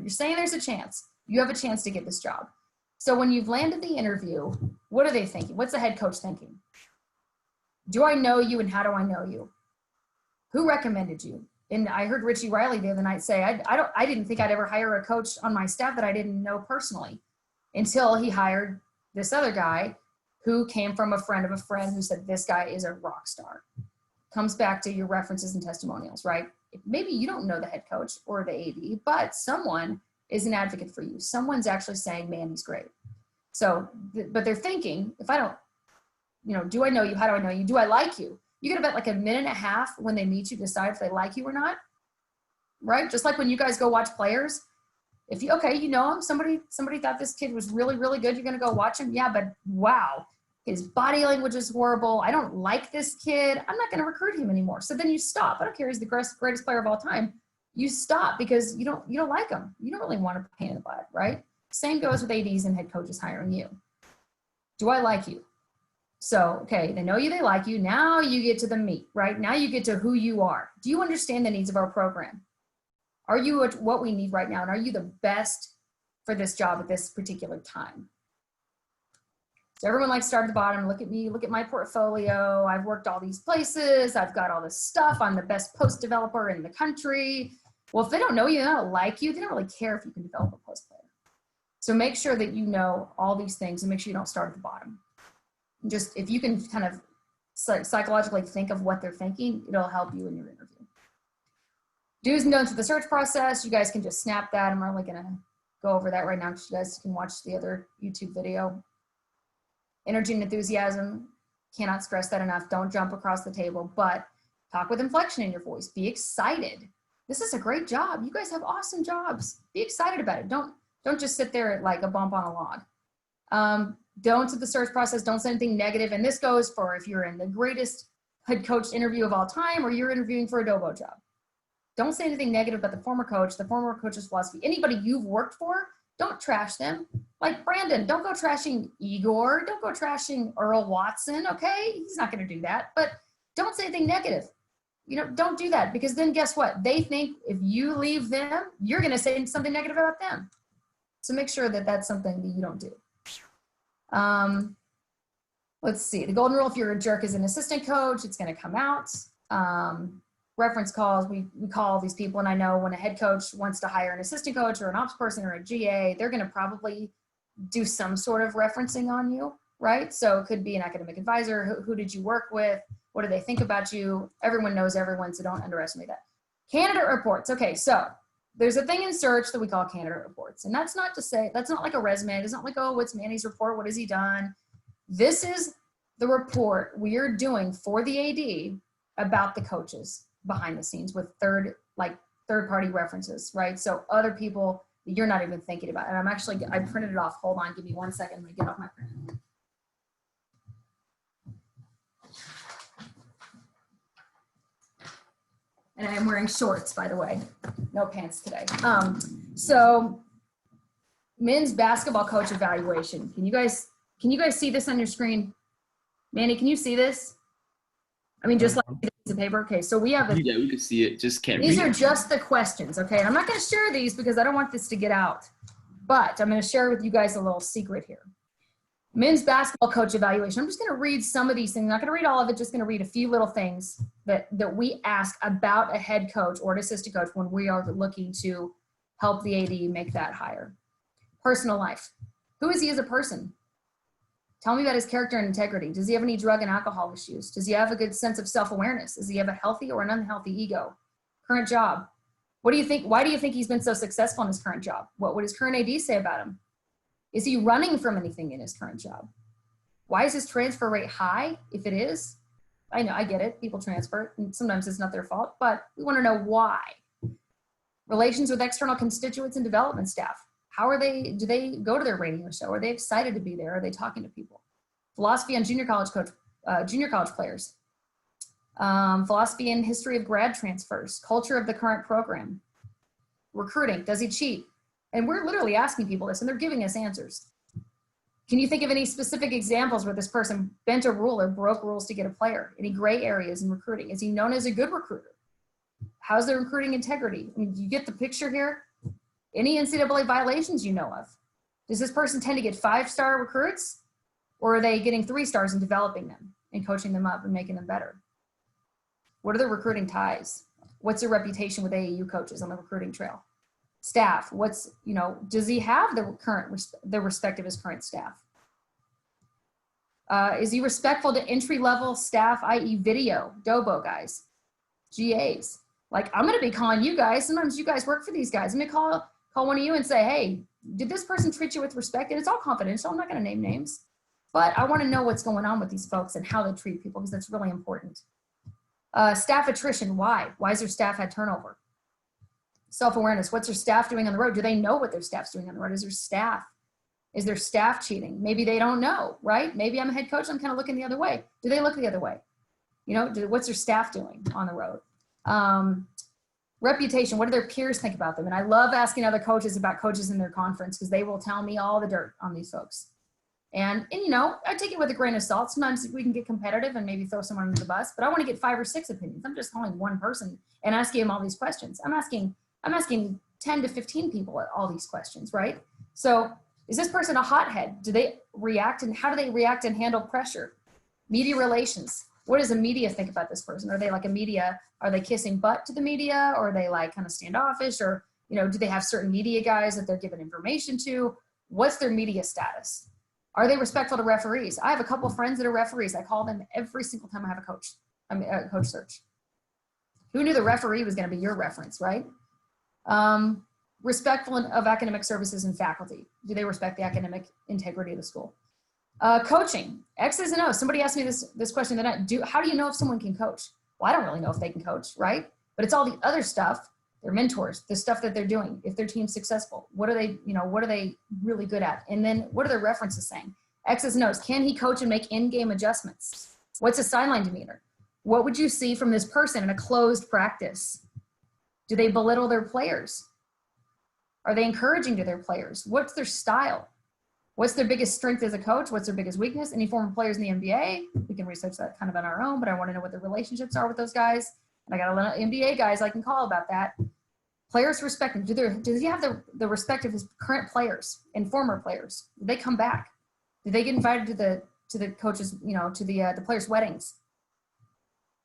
saying there's a chance. You have a chance to get this job. So when you've landed the interview, what are they thinking? What's the head coach thinking? Do I know you and how do I know you? Who recommended you? And I heard Richie Riley the other night say, I didn't think I'd ever hire a coach on my staff that I didn't know personally until he hired this other guy who came from a friend of a friend who said, this guy is a rock star. Comes back to your references and testimonials, right? Maybe you don't know the head coach or the AD, but someone is an advocate for you. Someone's actually saying, man, he's great. So, but they're thinking, if I don't, you know, do I know you? How do I know you? Do I like you? You get about like a minute and a half when they meet you, decide if they like you or not, right? Just like when you guys go watch players. If you, okay, you know him, somebody thought this kid was really, really good. You're going to go watch him. Yeah, but wow, his body language is horrible. I don't like this kid. I'm not going to recruit him anymore. So then you stop. I don't care. He's the greatest player of all time. You stop because you don't like him. You don't really want to pain in the butt, right? Same goes with ADs and head coaches hiring you. Do I like you? So, okay, they know you, they like you. Now you get to the meat, right? Now you get to who you are. Do you understand the needs of our program? Are you what we need right now? And are you the best for this job at this particular time? So everyone likes to start at the bottom. Look at me, look at my portfolio. I've worked all these places. I've got all this stuff. I'm the best post developer in the country. Well, if they don't know you, they don't like you, they don't really care if you can develop a post player. So make sure that you know all these things and make sure you don't start at the bottom. Just if you can kind of psychologically think of what they're thinking, it'll help you in your interview. Do's and don'ts of the search process. You guys can just snap that. I'm really going to go over that right now because you guys can watch the other YouTube video. Energy and enthusiasm. Cannot stress that enough. Don't jump across the table, but talk with inflection in your voice. Be excited. This is a great job. You guys have awesome jobs. Be excited about it. Don't just sit there like a bump on a log. Don'ts of the search process. Don't say anything negative. And this goes for if you're in the greatest head coach interview of all time or you're interviewing for a Dobo job. Don't say anything negative about the former coach's philosophy. Anybody you've worked for, don't trash them. Like Brandon, don't go trashing Igor. Don't go trashing Earl Watson, okay? He's not going to do that. But don't say anything negative. You know, don't do that because then guess what? They think if you leave them, you're going to say something negative about them. So make sure that that's something that you don't do. Let's see. The golden rule, if you're a jerk as an assistant coach, it's going to come out. Reference calls, we call these people, and I know when a head coach wants to hire an assistant coach or an ops person or a GA, they're going to probably do some sort of referencing on you, right? So it could be an academic advisor. Who did you work with? What do they think about you? Everyone knows everyone, so don't underestimate that. Candidate reports. Okay, so there's a thing in search that we call candidate reports. And that's not to say, that's not like a resume. It's not like, oh, what's Manny's report? What has he done? This is the report we are doing for the AD about the coaches behind the scenes with third-party references, right? So other people that you're not even thinking about. And I printed it off. Hold on, give me 1 second. I'm gonna get off my print. And I am wearing shorts, by the way. No pants today. So men's basketball coach evaluation. Can you guys see this on your screen? Manny, can you see this? I mean, just like a piece of paper. Okay, so we have Yeah, we can see it. Just can't read. These are just the questions, okay? And I'm not going to share these because I don't want this to get out. But I'm going to share with you guys a little secret here. Men's basketball coach evaluation. I'm just going to read some of these things. I'm not going to read all of it, just going to read a few little things that we ask about a head coach or an assistant coach when we are looking to help the AD make that hire. Personal life. Who is he as a person? Tell me about his character and integrity. Does he have any drug and alcohol issues? Does he have a good sense of self-awareness? Does he have a healthy or an unhealthy ego? Current job. What do you think? Why do you think he's been so successful in his current job? What would his current AD say about him? Is he running from anything in his current job? Why is his transfer rate high? If it is, I know, I get it. People transfer, and sometimes it's not their fault, but we want to know why. Relations with external constituents and development staff. How are they? Do they go to their radio show? Are they excited to be there? Are they talking to people? Philosophy on junior college players. Philosophy and history of grad transfers. Culture of the current program. Recruiting. Does he cheat? And we're literally asking people this, and they're giving us answers. Can you think of any specific examples where this person bent a rule or broke rules to get a player? Any gray areas in recruiting? Is he known as a good recruiter? How's their recruiting integrity? I mean, do you get the picture here? Any NCAA violations you know of? Does this person tend to get 5-star recruits, or are they getting 3 stars and developing them and coaching them up and making them better? What are their recruiting ties? What's their reputation with AAU coaches on the recruiting trail? Staff, does he have the respect of his current staff? Is he respectful to entry-level staff, i.e. video, Dobo guys, GAs? Like, I'm going to be calling you guys. Sometimes you guys work for these guys. I'm going to call one of you and say, hey, did this person treat you with respect? And it's all confidential. I'm not going to name names. But I want to know what's going on with these folks and how they treat people, because that's really important. Staff attrition, why? Why has their staff had turnover? Self-awareness, what's their staff doing on the road? Do they know what their staff's doing on the road? Is their staff cheating? Maybe they don't know, right? Maybe I'm a head coach, I'm kind of looking the other way. Do they look the other way? What's their staff doing on the road? Reputation, what do their peers think about them? And I love asking other coaches about coaches in their conference, because they will tell me all the dirt on these folks. And I take it with a grain of salt. Sometimes we can get competitive and maybe throw someone under the bus, but I want to get 5 or 6 opinions. I'm just calling one person and asking him all these questions. I'm asking 10 to 15 people all these questions, right? So is this person a hothead? Do they react, and how do they react and handle pressure? Media relations. What does the media think about this person? Are they like are they kissing butt to the media? Or are they like kind of standoffish? Or, do they have certain media guys that they're giving information to? What's their media status? Are they respectful to referees? I have a couple of friends that are referees. I call them every single time I have a coach search. Who knew the referee was going to be your reference, right? Respectful of academic services and faculty. Do they respect the academic integrity of the school? Coaching, X's and O's. Somebody asked me this question how do you know if someone can coach? Well, I don't really know if they can coach, right? But it's all the other stuff, their mentors, the stuff that they're doing. If their team's successful, what are they really good at? And then what are their references saying? X's and O's. Can he coach and make in-game adjustments? What's his sideline demeanor? What would you see from this person in a closed practice? Do they belittle their players? Are they encouraging to their players? What's their style? What's their biggest strength as a coach? What's their biggest weakness? Any former players in the NBA? We can research that kind of on our own, but I want to know what their relationships are with those guys. And I got a lot of NBA guys I can call about that. Players respect him. Does he have the respect of his current players and former players? Do they come back? Do they get invited to the coaches, to the players' weddings?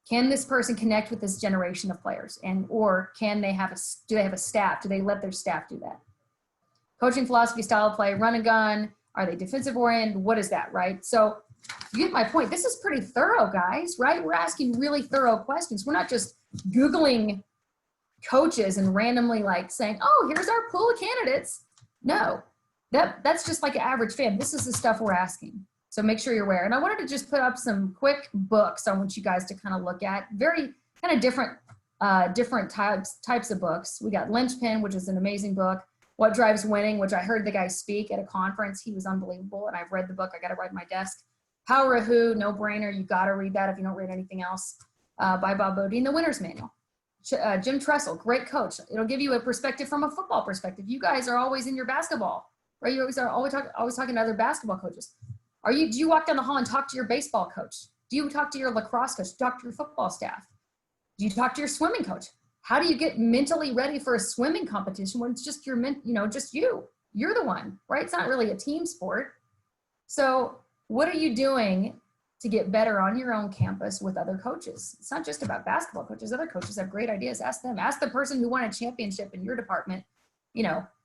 Can this person connect with this generation of players? Or do they have a staff? Do they let their staff do that? Coaching philosophy, style of play, run and gun. Are they defensive oriented? What is that, right? So you get my point. This is pretty thorough, guys, right? We're asking really thorough questions. We're not just Googling coaches and randomly saying, oh, here's our pool of candidates. No, that's just like an average fan. This is the stuff we're asking. So make sure you're aware. And I wanted to just put up some quick books I want you guys to kind of look at. Very kind of different types of books. We got Lynchpin, which is an amazing book. What Drives Winning, which I heard the guy speak at a conference. He was unbelievable. And I've read the book. I got it right in my desk. Power of Who, no brainer. You got to read that if you don't read anything else, by Bob Bodine. The Winner's Manual. Jim Tressel, great coach. It'll give you a perspective from a football perspective. You guys are always in your basketball, right? You always talking to other basketball coaches. Do you walk down the hall and talk to your baseball coach? Do you talk to your lacrosse coach? Talk to your football staff? Do you talk to your swimming coach? How do you get mentally ready for a swimming competition when it's just just you? You're the one, right? It's not really a team sport. So what are you doing to get better on your own campus with other coaches? It's not just about basketball coaches. Other coaches have great ideas. Ask them. Ask the person who won a championship in your department,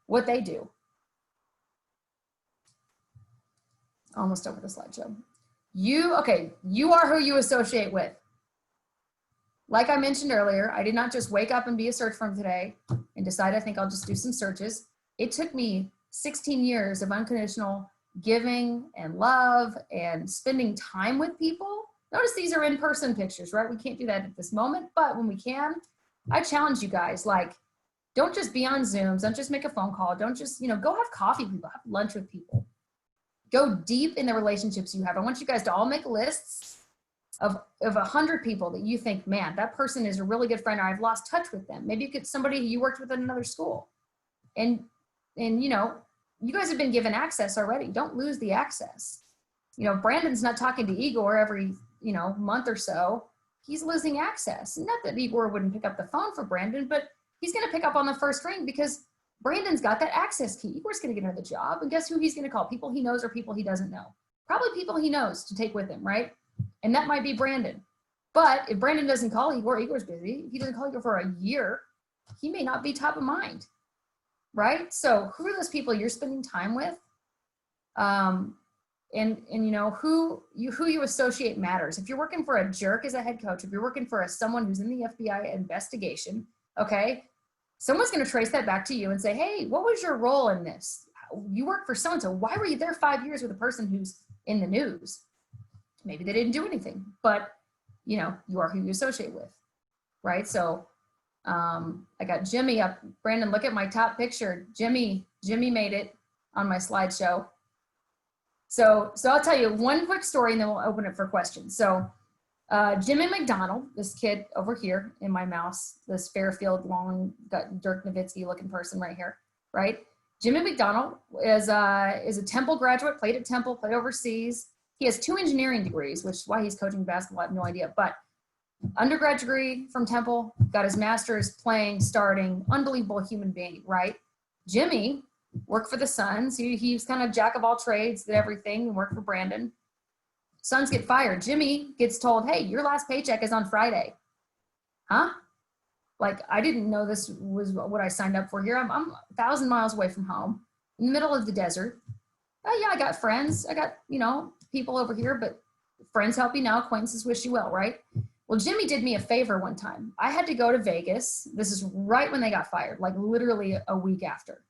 what they do. Almost over the slideshow. You are who you associate with. Like I mentioned earlier, I did not just wake up and be a search firm today and decide I think I'll just do some searches. It took me 16 years of unconditional giving and love and spending time with people. Notice these are in-person pictures, right? We can't do that at this moment, but when we can, I challenge you guys, don't just be on Zooms, don't just make a phone call, don't just, go have coffee with people, have lunch with people. Go deep in the relationships you have. I want you guys to all make lists of 100 people that you think, man, that person is a really good friend, or I've lost touch with them. Maybe you get somebody you worked with at another school. And you guys have been given access already. Don't lose the access. Brandon's not talking to Igor every, month or so. He's losing access. Not that Igor wouldn't pick up the phone for Brandon, but he's going to pick up on the first ring because Brandon's got that access key. Igor's going to get another job. And guess who he's going to call? People he knows or people he doesn't know. Probably people he knows to take with him, right? And that might be Brandon. But if Brandon doesn't call Igor, Igor's busy. If he doesn't call Igor for a year, he may not be top of mind, right? So who are those people you're spending time with? And who you associate matters. If you're working for a jerk as a head coach, if you're working for someone who's in the FBI investigation, okay, someone's going to trace that back to you and say, hey, what was your role in this? You work for so-and-so. Why were you there 5 years with a person who's in the news? Maybe they didn't do anything, but you are who you associate with, right? So I got Jimmy up. Brandon, look at my top picture. Jimmy made it on my slideshow. So I'll tell you one quick story and then we'll open it for questions. So Jimmy McDonald, this kid over here in my mouse, this Fairfield long, got Dirk Nowitzki looking person right here, right? Jimmy McDonald is a Temple graduate, played at Temple, played overseas. He has 2 engineering degrees, which is why he's coaching basketball. I have no idea, but undergrad degree from Temple, got his master's, playing, starting, unbelievable human being, right? Jimmy worked for the Suns. He's kind of jack of all trades, did everything, and worked for Brandon. Suns get fired. Jimmy gets told, hey, your last paycheck is on Friday. Huh? I didn't know this was what I signed up for here. I'm 1,000 miles away from home, in the middle of the desert. Oh yeah, I got friends. I got, people over here, but friends help you now, acquaintances wish you well, right? Well, Jimmy did me a favor one time. I had to go to Vegas. This is right when they got fired, literally a week after.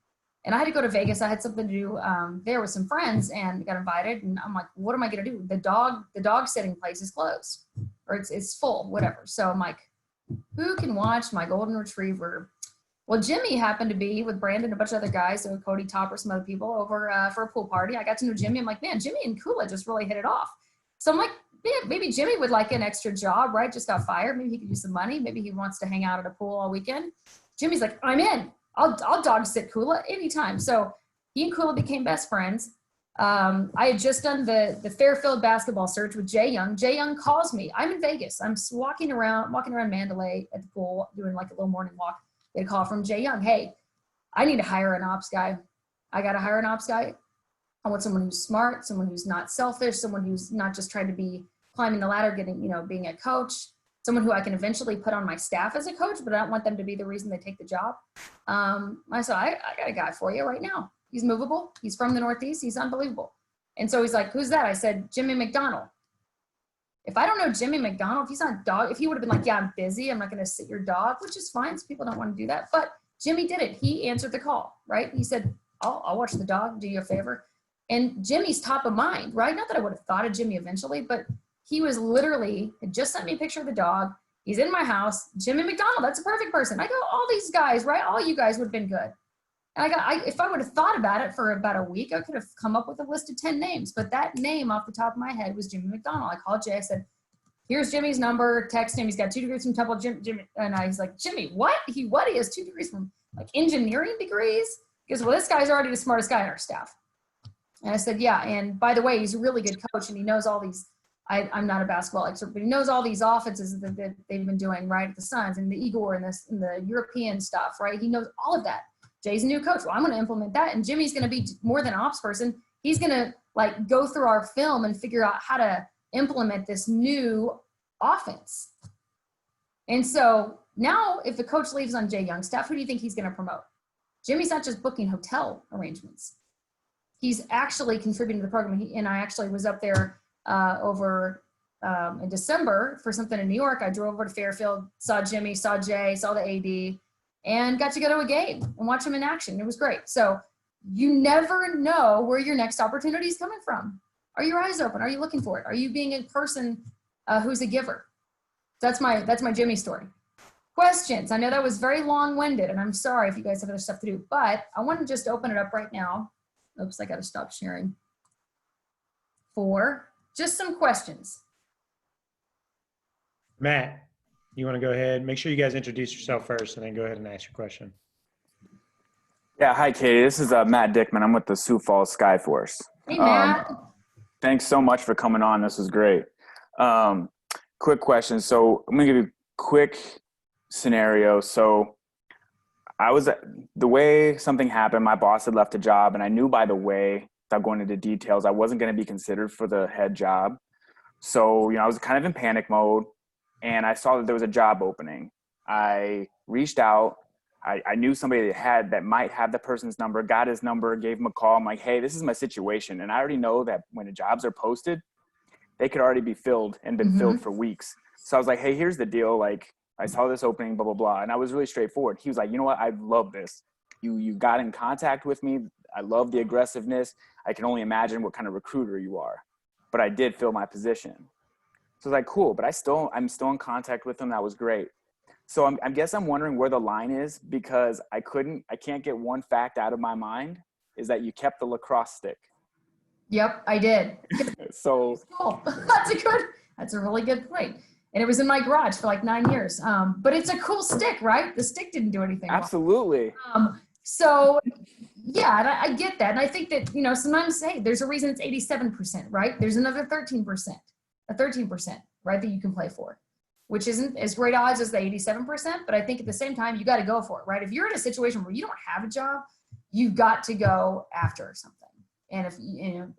And I had to go to Vegas. I had something to do there with some friends and got invited. And I'm like, what am I going to do? The dog sitting place is closed or it's full, whatever. So I'm like, who can watch my golden retriever? Well, Jimmy happened to be with Brandon and a bunch of other guys, so Cody Topper, some other people over for a pool party. I got to know Jimmy. I'm like, man, Jimmy and Kula just really hit it off. So I'm like, yeah, maybe Jimmy would like an extra job, right? Just got fired. Maybe he could use some money. Maybe he wants to hang out at a pool all weekend. Jimmy's like, I'm in. I'll dog sit Kula anytime. So he and Kula became best friends. I had just done the Fairfield basketball search with Jay Young. Jay Young calls me. I'm in Vegas. I'm walking around Mandalay at the pool, doing a little morning walk. Get a call from Jay Young. Hey, I need to hire an ops guy. I got to hire an ops guy. I want someone who's smart, someone who's not selfish, someone who's not just trying to be climbing the ladder, being a coach, someone who I can eventually put on my staff as a coach, but I don't want them to be the reason they take the job. I said, I got a guy for you right now. He's movable. He's from the Northeast. He's unbelievable. And so he's like, who's that? I said, Jimmy McDonald. If I don't know Jimmy McDonald, if he's not dog, if he would have been like, yeah, I'm busy, I'm not going to sit your dog, which is fine. So people don't want to do that. But Jimmy did it. He answered the call, right? He said, I'll watch the dog, do you a favor. And Jimmy's top of mind, right? Not that I would have thought of Jimmy eventually, but he was literally, had just sent me a picture of the dog. He's in my house. Jimmy McDonald, that's a perfect person. I go, all these guys, right? All you guys would have been good. And if I would have thought about it for about a week, I could have come up with a list of 10 names. But that name off the top of my head was Jimmy McDonald. I called Jay. I said, here's Jimmy's number. Text him. He's got 2 degrees from Temple. Jimmy. And he's like, Jimmy, what? He 2 degrees from like engineering degrees? He goes, well, this guy's already the smartest guy on our staff. And I said, yeah. And by the way, he's a really good coach and he knows all these. I'm not a basketball expert, but he knows all these offenses that they've been doing, right, at the Suns and the Igor and the European stuff, right? He knows all of that. Jay's a new coach. Well, I'm going to implement that. And Jimmy's going to be more than an ops person. He's going to like go through our film and figure out how to implement this new offense. And so now if the coach leaves on Jay Young Staudt, who do you think he's going to promote? Jimmy's not just booking hotel arrangements. He's actually contributing to the program. And I actually was up there over in December for something in New York. I drove over to Fairfield, saw Jimmy, saw Jay, saw the AD, and got to go to a game and watch him in action. It was great. So you never know where your next opportunity is coming from. Are your eyes open? Are you looking for it? Are you being a person who's a giver? That's my Jimmy story. Questions. I know that was very long-winded, and I'm sorry if you guys have other stuff to do, but I want to just open it up right now. Oops, I got to stop sharing. For just some questions. Matt, you want to go ahead? Make sure you guys introduce yourself first and then go ahead and ask your question. Yeah, hi, Katie. This is Matt Dickman. I'm with the Sioux Falls Skyforce. Hey, Matt. Thanks so much for coming on. This was great. Quick question. So I'm going to give you a quick scenario. So the way something happened, my boss had left a job, and I knew by the way, without going into details, I wasn't going to be considered for the head job. So, I was kind of in panic mode, and I saw that there was a job opening. I reached out. I knew somebody that might have the person's number, got his number, gave him a call. I'm like, hey, this is my situation. And I already know that when the jobs are posted, they could already be filled and been filled for weeks. So I was like, hey, here's the deal. Like, I saw this opening, blah, blah, blah. And I was really straightforward. He was like, you know what? I love this. You got in contact with me. I love the aggressiveness. I can only imagine what kind of recruiter you are. But I did fill my position. So I was like, cool. But I'm still in contact with him. That was great. So I guess I'm wondering where the line is, because I can't get one fact out of my mind, is that you kept the lacrosse stick. Yep, I did. So cool. That's a really good point. And it was in my garage for like 9 years. But it's a cool stick, right? The stick didn't do anything. Absolutely. So yeah, and I get that. And I think that, sometimes, hey, there's a reason it's 87%, right? There's another 13%, right, that you can play for, which isn't as great odds as the 87%. But I think at the same time, you got to go for it, right? If you're in a situation where you don't have a job, you've got to go after something. And if,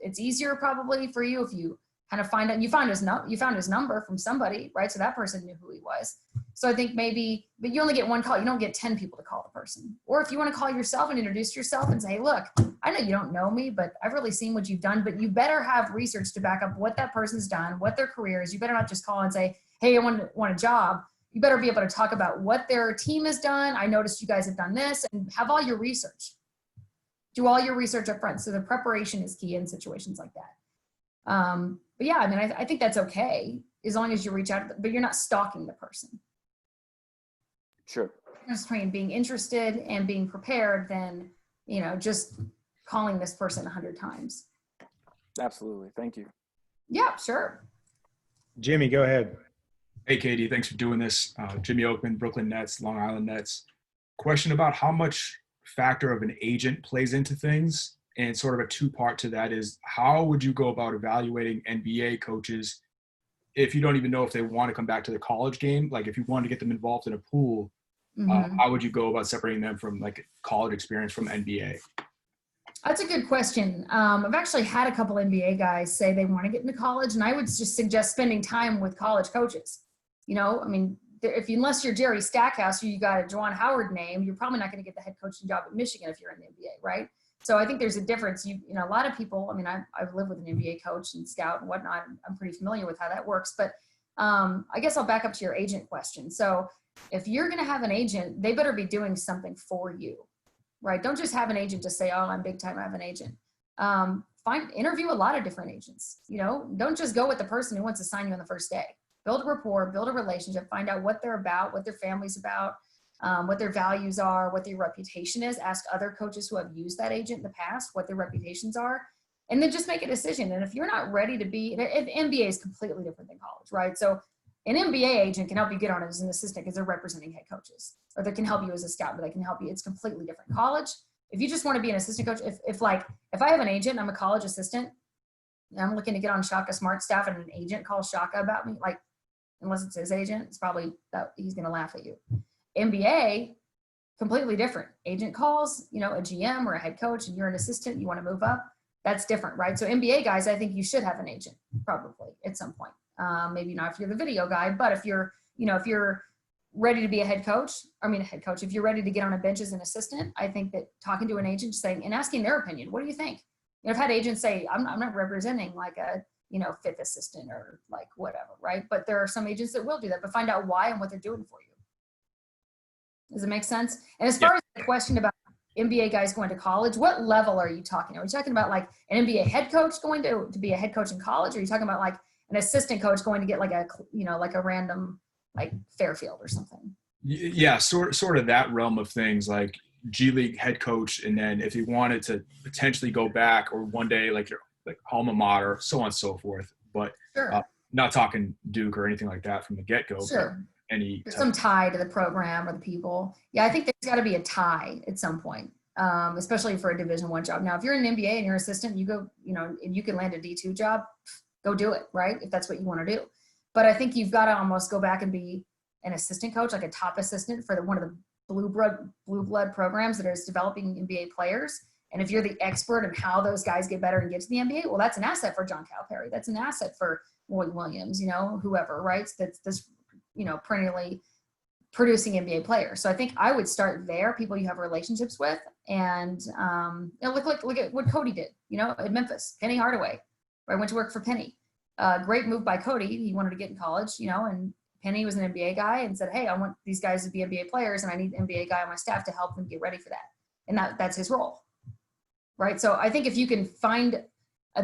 it's easier probably for you if you kind of find out, you found his number from somebody, right? So that person knew who he was. So I think maybe, but you only get one call. You don't get 10 people to call the person. Or if you want to call yourself and introduce yourself and say, hey, look, I know you don't know me, but I've really seen what you've done, but you better have research to back up what that person's done, what their career is. You better not just call and say, hey, I want a job. You better be able to talk about what their team has done. I noticed you guys have done this, and have all your research. Do all your research up front. So the preparation is key in situations like that. But yeah, I think that's okay as long as you reach out, but you're not stalking the person. Sure. Just being interested and being prepared than, just calling this person 100 times. Absolutely. Thank you. Yeah, sure. Jimmy, go ahead. Hey, Katie, thanks for doing this. Jimmy Oakman, Brooklyn Nets, Long Island Nets. Question about how much factor of an agent plays into things. And sort of a two-part to that is, how would you go about evaluating NBA coaches if you don't even know if they want to come back to the college game? Like if you want to get them involved in a pool, how would you go about separating them from like college experience from NBA? That's a good question. I've actually had a couple NBA guys say they want to get into college, and I would just suggest spending time with college coaches. Unless you're Jerry Stackhouse, you got a Juwan Howard name, you're probably not going to get the head coaching job at Michigan if you're in the NBA, right? So I think there's a difference. A lot of people, I've lived with an NBA coach and scout and whatnot. I'm pretty familiar with how that works, but I guess I'll back up to your agent question. So if you're going to have an agent, they better be doing something for you, right? Don't just have an agent to say, oh, I'm big time, I have an agent. interview a lot of different agents. Don't just go with the person who wants to sign you on the first day. Build a rapport, build a relationship, find out what they're about, what their family's about, what their values are, what their reputation is. Ask other coaches who have used that agent in the past what their reputations are, and then just make a decision. And if you're not ready to be, MBA is completely different than college, right? So an MBA agent can help you get on as an assistant because they're representing head coaches, or they can help you as a scout, but they can help you. It's completely different. College, if you just want to be an assistant coach, if I have an agent, I'm a college assistant, and I'm looking to get on Shaka Smart staff, and an agent calls Shaka about me, like, unless it's his agent, it's probably that he's going to laugh at you. MBA, completely different. Agent calls, a GM or a head coach, and you're an assistant, you want to move up. That's different, right? So MBA guys, I think you should have an agent probably at some point. Maybe not if you're the video guy, but if you're ready to be a head coach, if you're ready to get on a bench as an assistant, I think that talking to an agent and asking their opinion, what do you think? I've had agents say, I'm not representing like a, fifth assistant or like whatever, right? But there are some agents that will do that, but find out why and what they're doing for you. Does it make sense? And as far as the question about MBA guys going to college, what level are you talking? Are you talking about like an MBA head coach going to be a head coach in college? Or are you talking about like an assistant coach going to get like a random like Fairfield or something? Yeah, sort of that realm of things, like G League head coach, and then if you wanted to potentially go back or one day like your alma mater, so on and so forth. But sure. Not talking Duke or anything like that from the get-go. Sure. There's some tie to the program or the people. Yeah, I think there's got to be a tie at some point, especially for a Division I job. Now, if you're an MBA and you're an assistant, you go, and you can land a D2 job, go do it, right? If that's what you want to do. But I think you've got to almost go back and be an assistant coach, like a top assistant for one of the blue blood programs that is developing NBA players. And if you're the expert in how those guys get better and get to the NBA, well, that's an asset for John Calipari. That's an asset for Lloyd Williams, whoever, right? That's perennially producing NBA players. So I think I would start there, people you have relationships with, and look at what Cody did, at Memphis. Penny Hardaway, where I went to work for Penny. Great move by Cody. He wanted to get in college, and Penny was an NBA guy and said, hey, I want these guys to be NBA players, and I need an NBA guy on my staff to help them get ready for that. And that's his role, right? So I think if you can find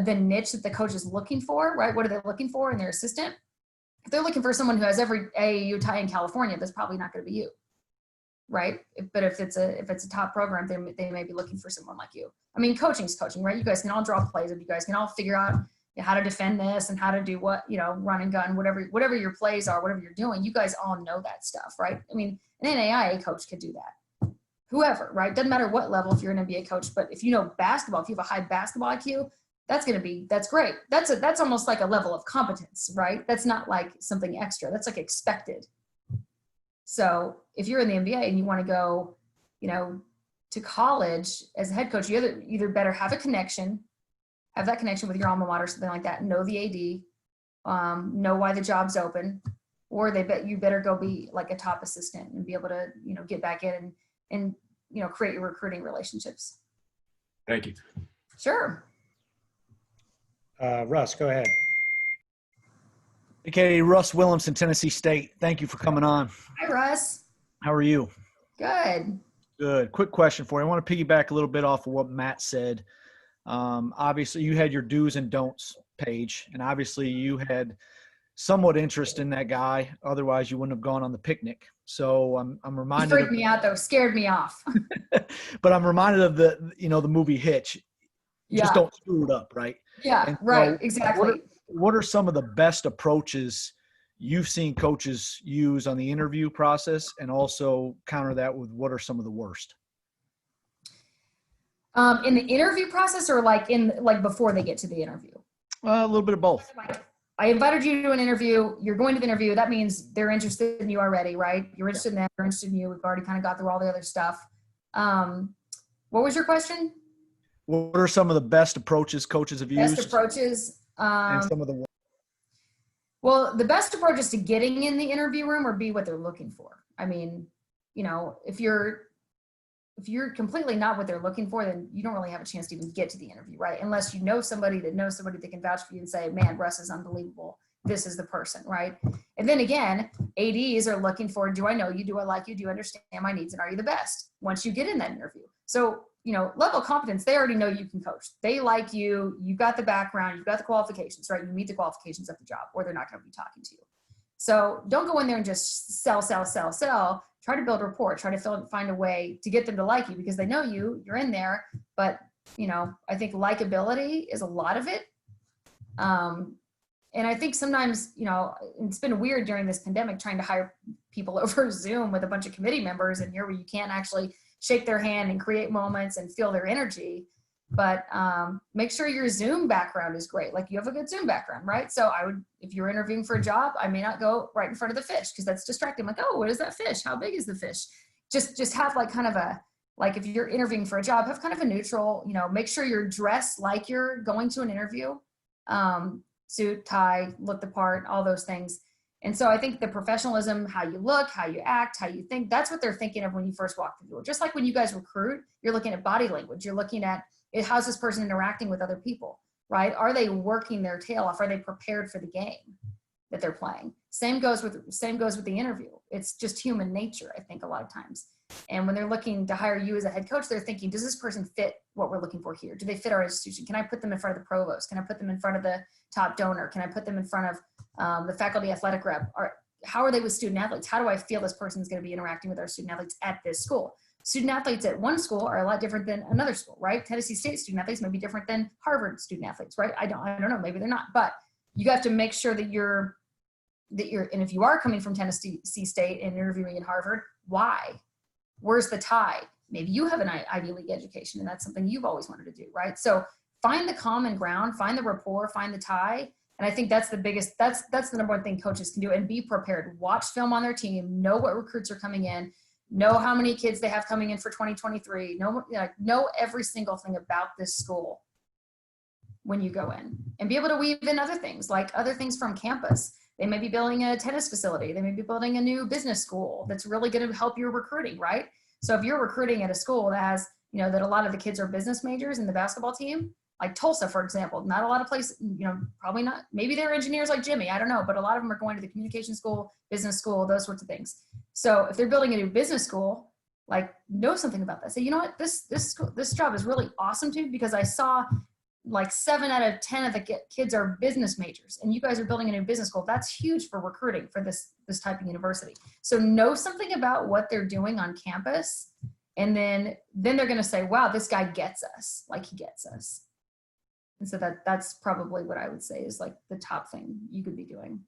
the niche that the coach is looking for, right? What are they looking for in their assistant? If they're looking for someone who has every AAU tie in California, that's probably not going to be you, right? But if it's a top program, they may be looking for someone like you. Coaching's coaching, right? You guys can all draw plays, and you guys can all figure out how to defend this and how to do what, run and gun, whatever your plays are, whatever you're doing. You guys all know that stuff, right? An NAIA coach could do that. Whoever, right? Doesn't matter what level if you're an NBA coach, but if you know basketball, if you have a high basketball IQ, that's great. That's almost like a level of competence, right? That's not like something extra. That's like expected. So if you're in the NBA and you want to go, to college as a head coach, you either better have that connection with your alma mater, something like that, know the AD, know why the job's open, or you better go be like a top assistant and be able to, get back in and create your recruiting relationships. Thank you. Sure. Russ, go ahead. Hey, Katy, Russ Williamson, Tennessee State. Thank you for coming on. Hi, Russ. How are you? Good. Good. Quick question for you. I want to piggyback a little bit off of what Matt said. Obviously, you had your do's and don'ts page, and obviously you had somewhat interest in that guy. Otherwise, you wouldn't have gone on the picnic. So I'm reminded. He freaked me out, though. Scared me off. But I'm reminded of the movie Hitch. Just don't screw it up, right? Yeah, and right. So exactly. What are some of the best approaches you've seen coaches use on the interview process, and also counter that with what are some of the worst? In the interview process, or like before they get to the interview? A little bit of both. I invited you to an interview. You're going to the interview. That means they're interested in you already, right? You're interested in them. They're interested in you. We've already kind of got through all the other stuff. What was your question? What are some of the best approaches coaches have used? Best approaches. And some of the. Well, the best approach is to getting in the interview room or be what they're looking for. If you're completely not what they're looking for, then you don't really have a chance to even get to the interview, right? Unless you know somebody that can vouch for you and say, man, Russ is unbelievable. This is the person, right? And then again, ADs are looking for, do I know you? Do I like you? Do you understand my needs? And are you the best once you get in that interview? So, level of competence, they already know you can coach. They like you. You got the background. You got the qualifications, right? You meet the qualifications of the job, or they're not going to be talking to you. So don't go in there and just sell. Try to build rapport. Try to find a way to get them to like you, because they know you're in there. But, I think likability is a lot of it. And I think sometimes, it's been weird during this pandemic trying to hire people over Zoom with a bunch of committee members in here where you can't actually shake their hand and create moments and feel their energy. But make sure your Zoom background is great. Like, you have a good Zoom background, right? So if you're interviewing for a job, I may not go right in front of the fish, because that's distracting. I'm like, oh, what is that fish? How big is the fish? Just have like kind of if you're interviewing for a job, have kind of a neutral, make sure you're dressed like you're going to an interview. Suit, tie, look the part, all those things. And so I think the professionalism, how you look, how you act, how you think, that's what they're thinking of when you first walk through the door. Just like when you guys recruit, you're looking at body language. You're looking at how's this person interacting with other people, right? Are they working their tail off? Are they prepared for the game that they're playing? Same goes with the interview. It's just human nature, I think, a lot of times. And when they're looking to hire you as a head coach, they're thinking, does this person fit what we're looking for here? Do they fit our institution? Can I put them in front of the provost? Can I put them in front of the top donor? Can I put them in front of the faculty athletic rep? How are they with student athletes? How do I feel this person is going to be interacting with our student athletes at this school? Student athletes at one school are a lot different than another school, right? Tennessee State student athletes may be different than Harvard student athletes, right? I don't know. Maybe they're not, but you have to make sure that you're, and if you are coming from Tennessee State and interviewing at Harvard, why? Where's the tie? Maybe you have an Ivy League education, and that's something you've always wanted to do, right? So find the common ground, find the rapport, find the tie. And I think that's the biggest, that's the number one thing coaches can do, and be prepared. Watch film on their team, know what recruits are coming in, know how many kids they have coming in for 2023, know every single thing about this school when you go in, and be able to weave in other things, like other things from campus. They may be building a tennis facility. They may be building a new business school that's really going to help your recruiting, right? So if you're recruiting at a school that has, that a lot of the kids are business majors in the basketball team, like Tulsa, for example, not a lot of places, probably not, maybe they're engineers like Jimmy, I don't know, but a lot of them are going to the communication school, business school, those sorts of things. So if they're building a new business school, like, know something about that. Say, you know what, this job is really awesome too, because I saw like 7 out of 10 of the kids are business majors, and you guys are building a new business school. That's huge for recruiting for this type of university. So know something about what they're doing on campus. And then they're going to say, wow, this guy gets us, like he gets us. And so that's probably what I would say is like the top thing you could be doing.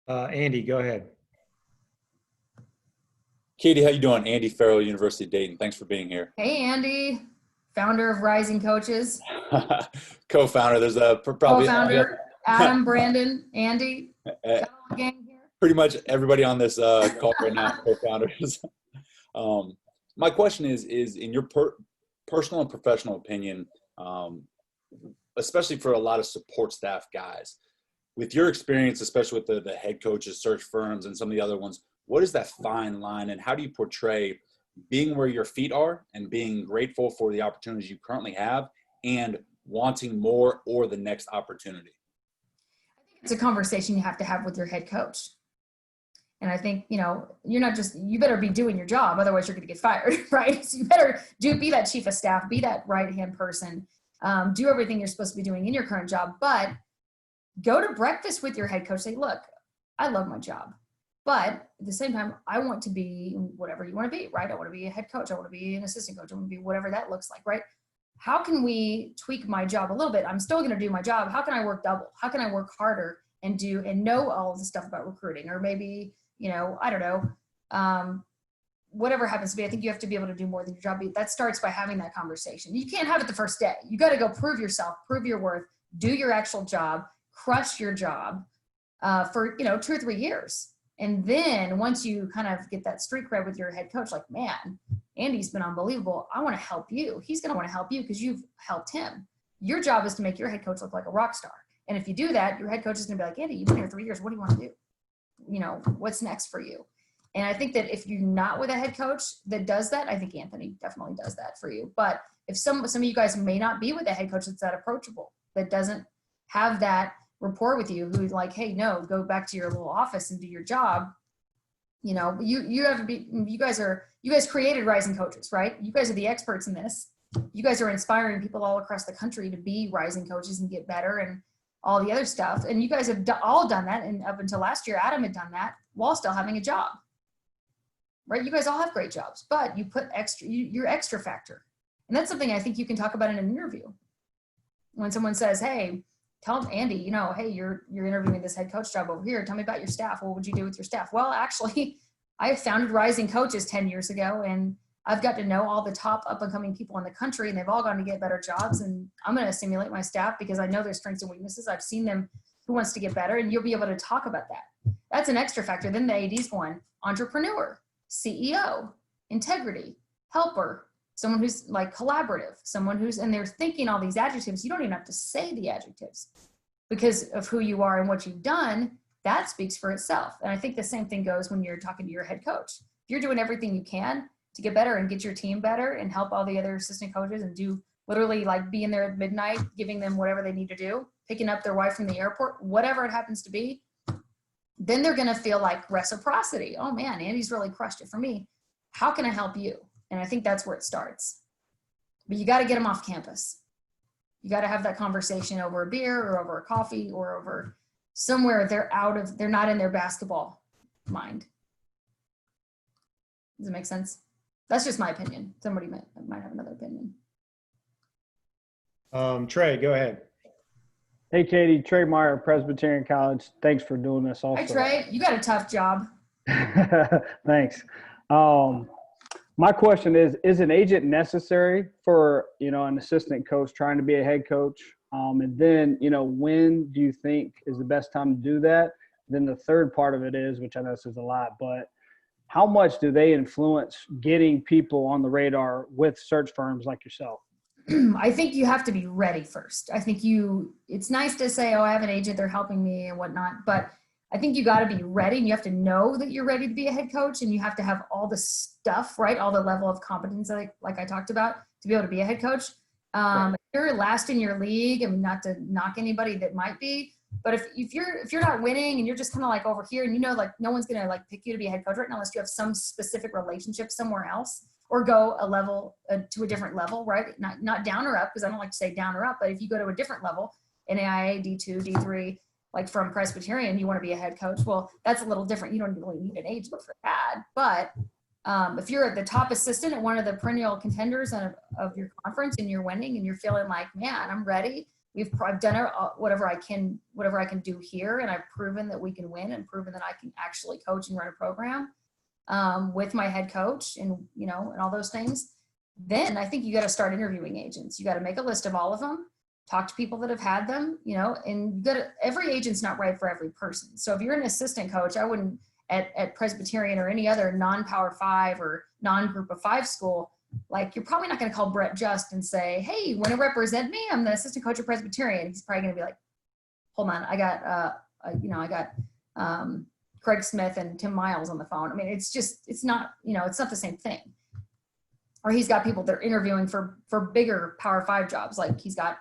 Andy, go ahead. Katie, how you doing? Andy Farrell, University of Dayton. Thanks for being here. Hey, Andy, founder of Rising Coaches. Co-founder. There's probably co-founder, Adam, Brandon, Andy. Got all the gang here. Pretty much everybody on this call right now, co-founders. My question is in your personal and professional opinion, especially for a lot of support staff guys, with your experience, especially with the head coaches, search firms, and some of the other ones, what is that fine line, and how do you portray being where your feet are and being grateful for the opportunities you currently have and wanting more or the next opportunity? I think it's a conversation you have to have with your head coach. And I think, you're not just, you better be doing your job, otherwise you're going to get fired, right? So you better be that chief of staff, be that right-hand person, do everything you're supposed to be doing in your current job, but go to breakfast with your head coach. Say, look, I love my job, but at the same time, I want to be whatever you want to be, right? I want to be a head coach. I want to be an assistant coach. I want to be whatever that looks like, right? How can we tweak my job a little bit? I'm still going to do my job. How can I work double? How can I work harder and know all of the stuff about recruiting? Or maybe, I don't know, whatever happens to be, I think you have to be able to do more than your job. That starts by having that conversation. You can't have it the first day. You got to go prove yourself, prove your worth, do your actual job, crush your job for, 2 or 3 years. And then once you kind of get that street cred with your head coach, like, man, Andy's been unbelievable. I want to help you. He's going to want to help you because you've helped him. Your job is to make your head coach look like a rock star. And if you do that, your head coach is going to be like, Andy, you've been here 3 years. What do you want to do? What's next for you? And I think that if you're not with a head coach that does that, I think Anthony definitely does that for you. But if some of you guys may not be with a head coach that's that approachable, that doesn't have that rapport with you, who's like, hey, no, go back to your little office and do your job. You know, you have to be, you guys created rising coaches, right? You guys are the experts in this. You guys are inspiring people all across the country to be rising coaches and get better and all the other stuff. And you guys have all done that. And up until last year, Adam had done that while still having a job, right? You guys all have great jobs, but you put your extra factor. And that's something I think you can talk about in an interview. When someone says, hey, tell Andy, you know, hey, you're interviewing this head coach job over here. Tell me about your staff. What would you do with your staff? Well, actually, I founded Rising Coaches 10 years ago, and I've got to know all the top up and coming people in the country, and they've all gone to get better jobs. And I'm going to simulate my staff because I know their strengths and weaknesses. I've seen them who wants to get better, and you'll be able to talk about that. That's an extra factor. Then the AD's going, entrepreneur, CEO, integrity, helper, someone who's like collaborative, someone who's, and they're thinking all these adjectives. You don't even have to say the adjectives because of who you are and what you've done. That speaks for itself. And I think the same thing goes when you're talking to your head coach. If you're doing everything you can to get better and get your team better and help all the other assistant coaches and do literally like being there at midnight, giving them whatever they need to do, picking up their wife from the airport, whatever it happens to be, then they're going to feel like reciprocity. Oh man, Andy's really crushed it for me. How can I help you? And I think that's where it starts. But you got to get them off campus. You got to have that conversation over a beer or over a coffee or over somewhere they're not in their basketball mind. Does it make sense? That's just my opinion. Somebody might have another opinion. Trey, go ahead. Hey, Katie, Trey Meyer, Presbyterian College. Thanks for doing this also. Hi, Trey. You got a tough job. Thanks. My question is an agent necessary for, an assistant coach trying to be a head coach? And then, when do you think is the best time to do that? Then the third part of it is, which I know this is a lot, but how much do they influence getting people on the radar with search firms like yourself? I think you have to be ready first. I think it's nice to say, oh, I have an agent, they're helping me and whatnot, but I think you got to be ready and you have to know that you're ready to be a head coach and you have to have all the stuff, right? All the level of competence, like I talked about, to be able to be a head coach. If you're last in your league, I mean, not to knock anybody that might be, but if you're not winning and you're just kind of like over here and like no one's going to like pick you to be a head coach right now unless you have some specific relationship somewhere else or go a level to a different level, right? Not down or up, because I don't like to say down or up, but if you go to a different level, NAIA, D2, D3, like from Presbyterian, you want to be a head coach. Well, that's a little different. You don't really need an agent for that. But if you're at the top assistant at one of the perennial contenders of your conference and you're winning and you're feeling like, man, I'm ready. I've done whatever I can do here. And I've proven that we can win and proven that I can actually coach and run a program with my head coach and, and all those things. Then I think you got to start interviewing agents. You got to make a list of all of them. Talk to people that have had them, and every agent's not right for every person. So if you're an assistant coach, I wouldn't at Presbyterian or any other non-Power 5 or non-Group of 5 school, like you're probably not going to call Brett Just and say, hey, want to represent me? I'm the assistant coach at Presbyterian. He's probably going to be like, hold on, I got Craig Smith and Tim Miles on the phone. I mean, it's not the same thing. Or he's got people that are interviewing for bigger Power 5 jobs. Like he's got,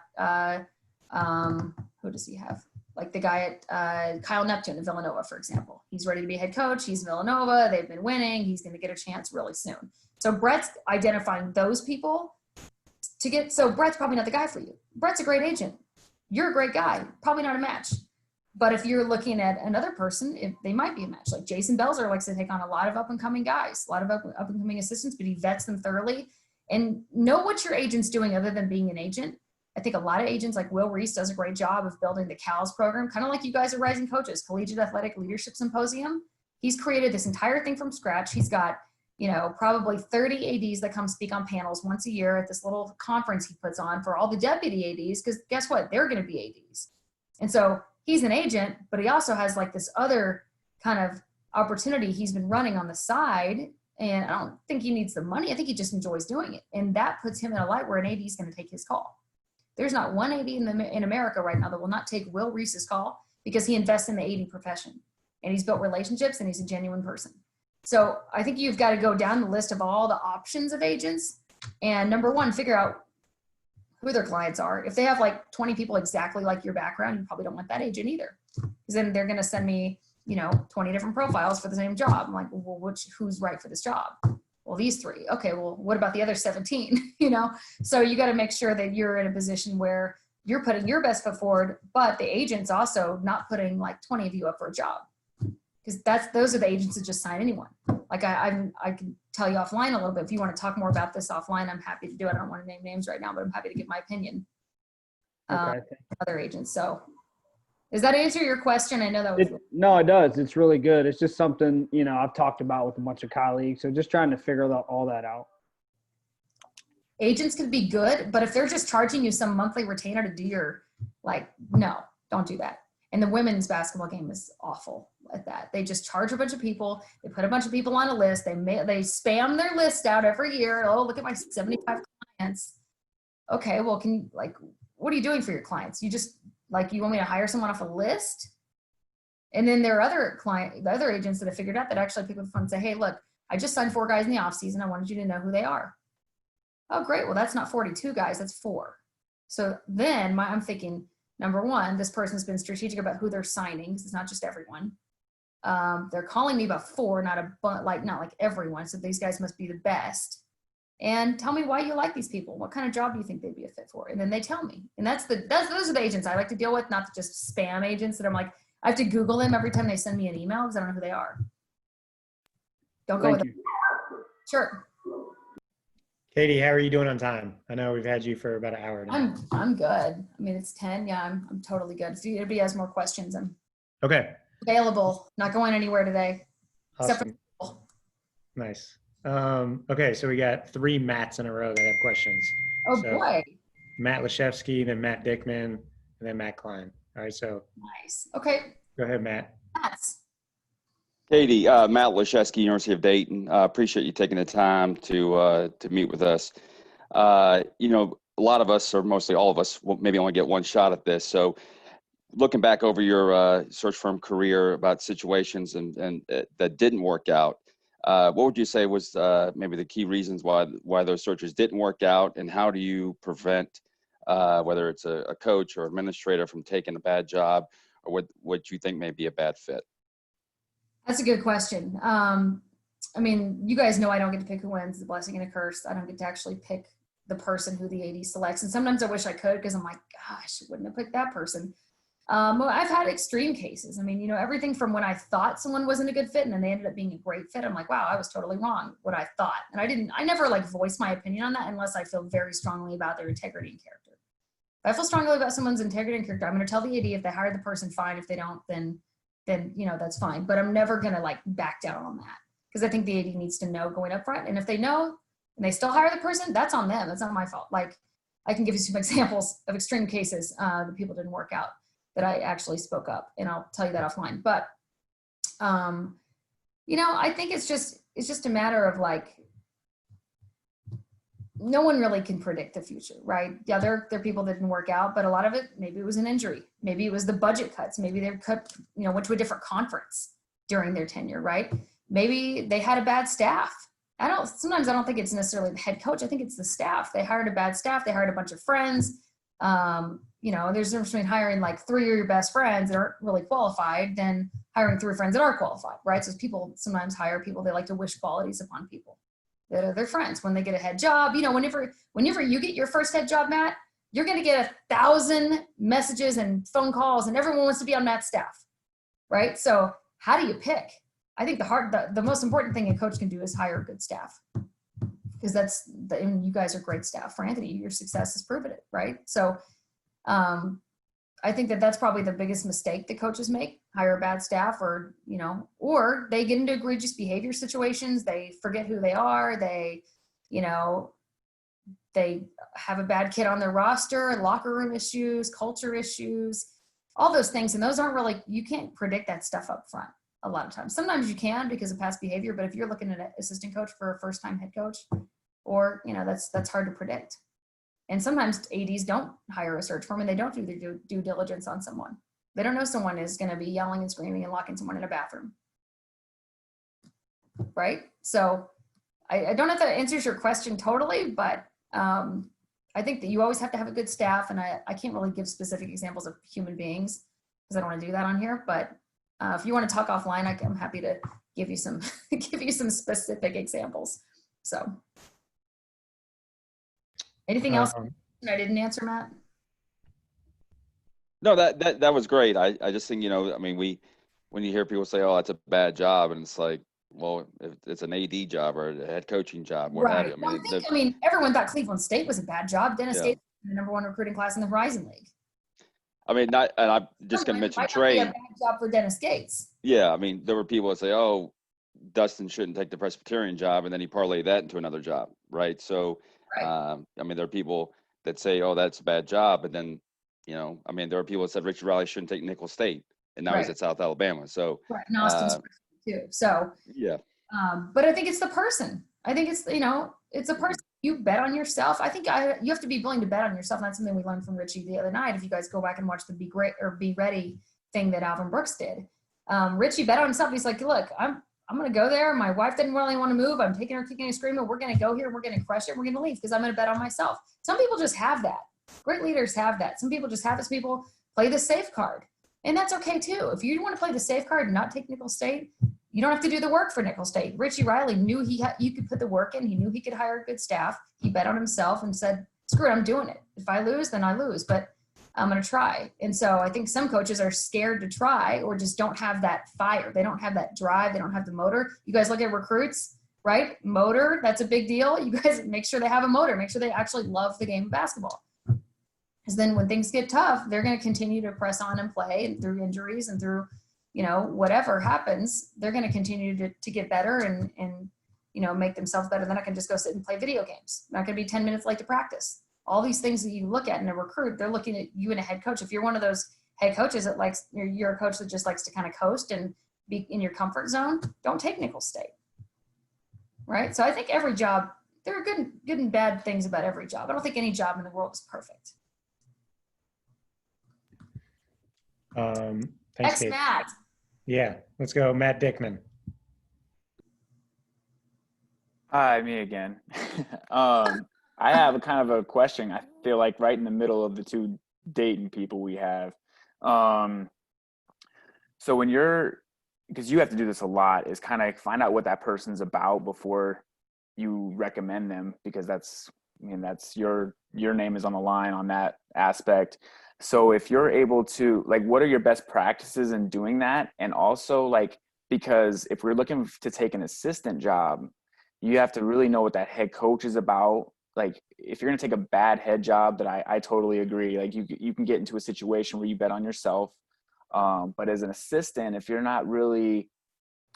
who does he have? Like the guy at Kyle Neptune in Villanova, for example. He's ready to be head coach. He's Villanova. They've been winning. He's going to get a chance really soon. So Brett's identifying those people so Brett's probably not the guy for you. Brett's a great agent. You're a great guy. Probably not a match. But if you're looking at another person, they might be a match. Like Jason Belzer likes to take on a lot of up-and-coming guys, a lot of up-and-coming assistants, but he vets them thoroughly. And know what your agent's doing other than being an agent. I think a lot of agents like Will Reese does a great job of building the CALS program, kind of like you guys are Rising Coaches, Collegiate Athletic Leadership Symposium. He's created this entire thing from scratch. He's got, probably 30 ADs that come speak on panels once a year at this little conference he puts on for all the deputy ADs, because guess what? They're going to be ADs. And so he's an agent, but he also has like this other kind of opportunity he's been running on the side. And I don't think he needs the money. I think he just enjoys doing it. And that puts him in a light where an AD is going to take his call. There's not one AD in America right now that will not take Will Reese's call because he invests in the AD profession and he's built relationships and he's a genuine person. So I think you've got to go down the list of all the options of agents. And number one, figure out who their clients are. If they have like 20 people exactly like your background, you probably don't want that agent either. Because then they're going to send me, 20 different profiles for the same job. I'm like, well, who's right for this job? Well, these 3. Okay, well, what about the other 17? So you got to make sure that you're in a position where you're putting your best foot forward, but the agent's also not putting like 20 of you up for a job, because those are the agents that just sign anyone. Like I can tell you offline a little bit. If you want to talk more about this offline, I'm happy to do it. I don't want to name names right now, but I'm happy to give my opinion. Okay. Other agents. So does that answer your question? I know that was No, it does. It's really good. It's just something, I've talked about with a bunch of colleagues. So just trying to figure all that out. Agents can be good, but if they're just charging you some monthly retainer to do your, no, don't do that. And the women's basketball game is awful at that. They just charge a bunch of people. They put a bunch of people on a list. They spam their list out every year. Oh, look at my 75 clients. Okay, well, what are you doing for your clients? You just, you want me to hire someone off a list? And then there are the other agents that have figured out that actually pick up the phone and say, hey, look, I just signed 4 guys in the off season. I wanted you to know who they are. Oh, great. Well, that's not 42 guys. That's 4. So then I'm thinking, number one, this person's been strategic about who they're signing. It's not just everyone. They're calling me about 4, not like everyone. So these guys must be the best. And tell me why you like these people. What kind of job do you think they'd be a fit for? And then they tell me. And those are the agents I like to deal with, not just spam agents that I'm like, I have to Google them every time they send me an email because I don't know who they are. Don't go with them. Sure. Katy, how are you doing on time? I know we've had you for about an hour now. I'm good. I mean, it's 10. Yeah, I'm totally good. If anybody has more questions, I'm Okay. available. Not going anywhere today. Awesome. Except for Nice. Okay, so we got 3 Matts in a row that have questions. boy. Matt Lashevsky, then Matt Dickman, and then Matt Klein. All right, so Nice. Okay. go ahead, Matt. That's Katy, Matt Lashevsky, University of Dayton. Appreciate you taking the time to meet with us. A lot of us, or mostly all of us, will maybe only get one shot at this. So, looking back over your search firm career, about situations and that didn't work out, what would you say was maybe the key reasons why those searches didn't work out, and how do you prevent whether it's a coach or administrator from taking a bad job, or what you think may be a bad fit? a good question. I mean, you guys know I don't get to pick who wins, the blessing and a curse. I don't get to actually pick the person who the AD selects. And sometimes I wish I could, because I'm like, gosh, I wouldn't have picked that person. Well, I've had extreme cases. I mean, everything from when I thought someone wasn't a good fit and then they ended up being a great fit. I'm like, wow, I was totally wrong what I thought. And I never voice my opinion on that unless I feel very strongly about their integrity and character. If I feel strongly about someone's integrity and character, I'm going to tell the AD. If they hire the person, fine. If they don't, then that's fine. But I'm never going to back down on that, because I think the AD needs to know going up front. And if they know and they still hire the person, that's on them. That's not my fault. I can give you some examples of extreme cases that people didn't work out, that I actually spoke up, and I'll tell you that offline. But, I think it's just a matter of no one really can predict the future, right? Yeah, there are people that didn't work out, but a lot of it, maybe it was an injury. Maybe it was the budget cuts. Maybe they went to a different conference during their tenure, right? Maybe they had a bad staff. Sometimes I don't think it's necessarily the head coach. I think it's the staff. They hired a bad staff. They hired a bunch of friends. There's a difference between hiring 3 of your best friends that aren't really qualified than hiring 3 friends that are qualified, right? So people sometimes hire people, they like to wish qualities upon people that are their friends. When they get a head job, whenever you get your first head job, Matt, you're going to get 1,000 messages and phone calls, and everyone wants to be on Matt's staff, right? So how do you pick? I think the most important thing a coach can do is hire good staff, because and you guys are great staff. For Anthony, your success has proven it, right? So I think that's probably the biggest mistake that coaches make: hire a bad staff, or they get into egregious behavior situations. They forget who they are. They have a bad kid on their roster, locker room issues, culture issues, all those things. And those aren't you can't predict that stuff up front a lot of times. Sometimes you can because of past behavior, but if you're looking at an assistant coach for a first-time head coach, or, that's hard to predict. And sometimes ADs don't hire a search firm, and they don't do their due diligence on someone. They don't know someone is going to be yelling and screaming and locking someone in a bathroom. Right? So I don't know if that answers your question totally, but I think that you always have to have a good staff. And I can't really give specific examples of human beings because I don't want to do that on here, but If you want to talk offline, I'm happy to give you some give you some specific examples. So, anything else I didn't answer, Matt? No, that was great. I just think, I mean, when you hear people say, "Oh, it's a bad job," and it's like, well, if it's an AD job or a head coaching job, what have you. I mean, everyone thought Cleveland State was a bad job. Dennis State was the #1 recruiting class in the Horizon League. I mean, and I'm just going to mention Trey. A bad job for Dennis Gates. Yeah, I mean, there were people that say, "Oh, Dustin shouldn't take the Presbyterian job," and then he parlayed that into another job, right? So, I mean, there are people that say, "Oh, that's a bad job," but then, I mean, there are people that said Richard Riley shouldn't take Nicholls State, and now he's at South Alabama. So, and Austin's too. So, yeah. But I think it's the person. I think it's it's a person. You bet on yourself. I think you have to be willing to bet on yourself. And that's something we learned from Richie the other night. If you guys go back and watch the Be Great or Be Ready thing that Alvin Brooks did, Richie bet on himself. He's like, look, I'm going to go there. My wife didn't really want to move. I'm taking her kicking and screaming. We're going to go here. We're going to crush it. We're going to leave because I'm going to bet on myself. Some people just have that. Great leaders have that. Some people just have this. People play the safe card. And that's okay too. If you want to play the safe card and not take Nicholls State, you don't have to do the work for Nicholls State. Richie Riley knew you could put the work in. He knew he could hire good staff. He bet on himself and said, screw it, I'm doing it. If I lose, then I lose, but I'm going to try. And so I think some coaches are scared to try or just don't have that fire. They don't have that drive. They don't have the motor. You guys look at recruits, right? Motor, that's a big deal. You guys make sure they have a motor. Make sure they actually love the game of basketball. Because then when things get tough, they're going to continue to press on and play, and through injuries and through, whatever happens, they're going to continue to get better and make themselves better. They're not going to just go sit and play video games. They're not going to be 10 minutes late to practice. All these things that you look at in a recruit, they're looking at you and a head coach. If you're one of those head coaches that you're a coach that just likes to kind of coast and be in your comfort zone, don't take Nicholls State. Right? So I think every job, there are good and bad things about every job. I don't think any job in the world is perfect. Thanks, Kate. Matt. Yeah, let's go, Matt Dickman. Hi, me again. I have a kind of a question. I feel like right in the middle of the two Dayton people we have. So when because you have to do this a lot, is kind of find out what that person's about before you recommend them, because that's your name is on the line on that aspect. So if you're able to, what are your best practices in doing that? And also, because if we're looking to take an assistant job, you have to really know what that head coach is about. If you're going to take a bad head job, that I totally agree. You can get into a situation where you bet on yourself. But as an assistant, if somebody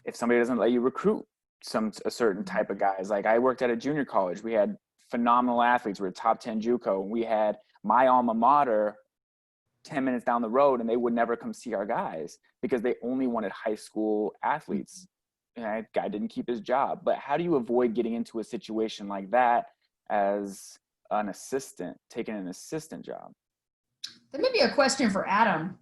doesn't let you recruit a certain type of guys, I worked at a junior college, we had phenomenal athletes. We were top 10 JUCO, and we had my alma mater 10 minutes down the road, and they would never come see our guys because they only wanted high school athletes. And that guy didn't keep his job. But how do you avoid getting into a situation like that as an assistant, taking an assistant job? That may be a question for Adam.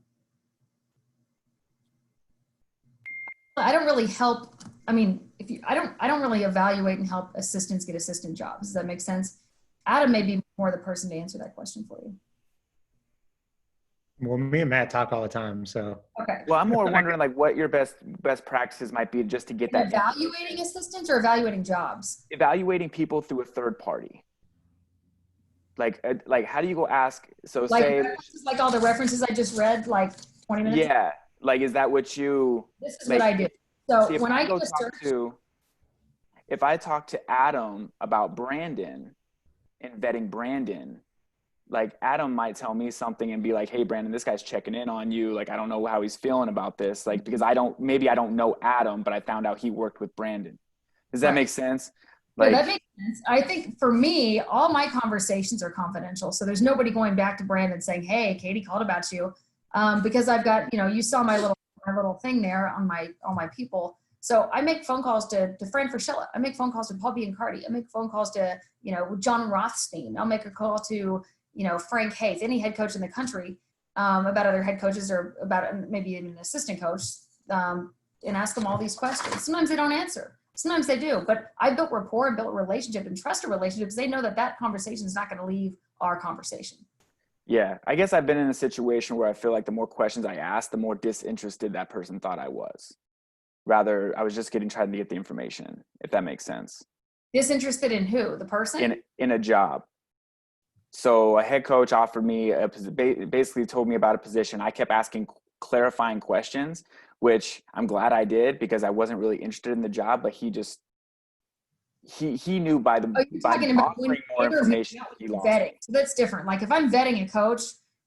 I don't really help. I mean, I don't really evaluate and help assistants get assistant jobs. Does that make sense? Adam may be more the person to answer that question for you. Well, me and Matt talk all the time, so. Okay. Well, I'm more wondering what your best practices might be just to get that. Evaluating assistants or evaluating jobs? Evaluating people through a third party. How do you go ask? So say all the references I just read, 20 minutes. Yeah. Is that what you? This is what I do. So see, when I go if I talk to Adam about Brandon and vetting Brandon, Adam might tell me something and be like, hey, Brandon, this guy's checking in on you. I don't know how he's feeling about this. Because I don't know Adam, but I found out he worked with Brandon. Does that make sense? Yeah, that makes sense. I think for me, all my conversations are confidential. So there's nobody going back to Brandon saying, hey, Katy called about you. Because I've got, you saw my little thing there on my people. So I make phone calls to Fran Fraschilla. I make phone calls to Paul Biancardi. I make phone calls to, John Rothstein. I'll make a call to, Frank Hayes, any head coach in the country, about other head coaches or about maybe even an assistant coach, and ask them all these questions. Sometimes they don't answer. Sometimes they do. But I built rapport and built a relationship and trust a relationship because they know that conversation is not going to leave our conversation. Yeah, I guess I've been in a situation where I feel like the more questions I asked, the more disinterested that person thought I was. Rather, I was just trying to get the information, if that makes sense. Disinterested in who? The person? In a job. So a head coach offered me basically told me about a position. I kept asking clarifying questions, which I'm glad I did because I wasn't really interested in the job, but he knew by Talking about when offering more information, he lost vetting. me. So that's different. Like if I'm vetting a coach,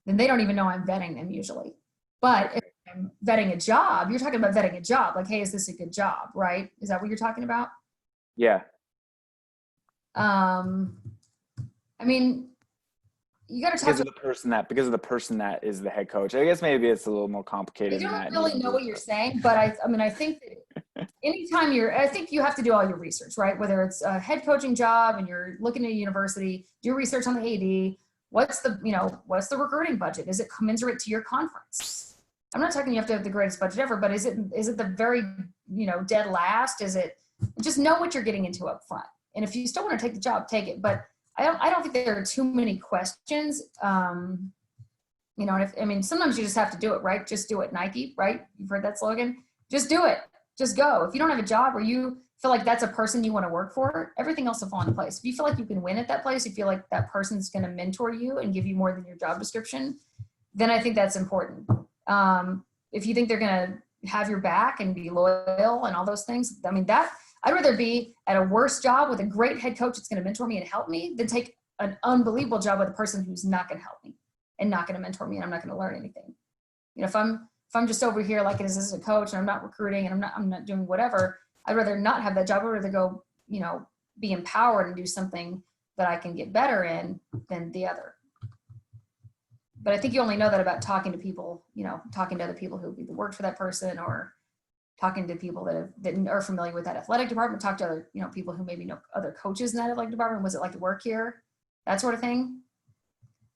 then they don't even know I'm vetting them usually. But if I'm vetting a job, you're talking about vetting a job. Like, hey, is this a good job? Right? Is that what you're talking about? Yeah. I mean, you got to talk because of the person that is the head coach. I guess maybe it's a little more complicated than that. I than don't really know what you're saying, but I think that anytime I think you have to do all your research, right? Whether it's a head coaching job and you're looking at a university, do research on the AD. What's the recruiting budget? Is it commensurate to your conference? I'm not talking you have to have the greatest budget ever, but is it the very, dead last? Is it just know what you're getting into up front? And if you still want to take the job, take it. But I don't think there are too many questions. Sometimes you just have to do it, right? Just do it, Nike, right? You've heard that slogan. Just do it. Just go. If you don't have a job or you feel like that's a person you want to work for, everything else will fall into place. If you feel like you can win at that place, you feel like that person's going to mentor you and give you more than your job description, then I think that's important. If you think they're going to have your back and be loyal and all those things, I'd rather be at a worse job with a great head coach that's going to mentor me and help me than take an unbelievable job with a person who's not going to help me and not going to mentor me and I'm not going to learn anything. If I'm just over here like an assistant coach and I'm not recruiting and I'm not doing whatever, I'd rather not have that job. I'd rather go, be empowered and do something that I can get better in than the other. But I think you only know that about talking to people, talking to other people who either worked for that person or talking to people that are familiar with that athletic department, talk to other, people who maybe know other coaches in that athletic department. Was it like to work here? That sort of thing.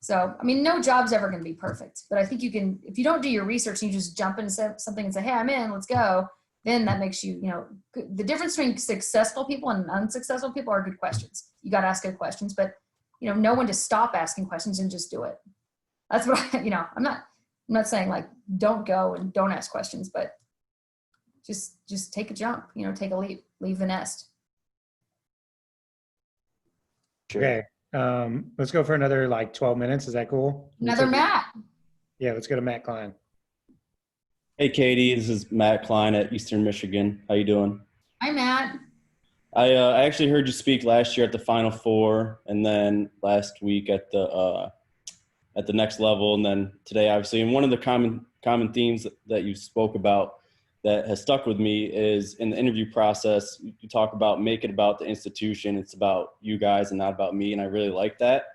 So, no job's ever going to be perfect, but I think you can, if you don't do your research and you just jump into something and say, hey, I'm in, let's go. Then that makes you, the difference between successful people and unsuccessful people are good questions. You got to ask good questions, but, know when to stop asking questions and just do it. That's what I'm not saying like, don't go and don't ask questions, but just take a jump, take a leap, leave the nest. Okay. Let's go for another 12 minutes. Is that cool? Another Matt. Yeah, let's go to Matt Klein. Hey, Katie, this is Matt Klein at Eastern Michigan. How you doing? Hi, Matt. I actually heard you speak last year at the Final Four, and then last week at the next level, and then today, obviously. And one of the common themes that you spoke about that has stuck with me is in the interview process, you talk about make it about the institution. It's about you guys and not about me. And I really like that.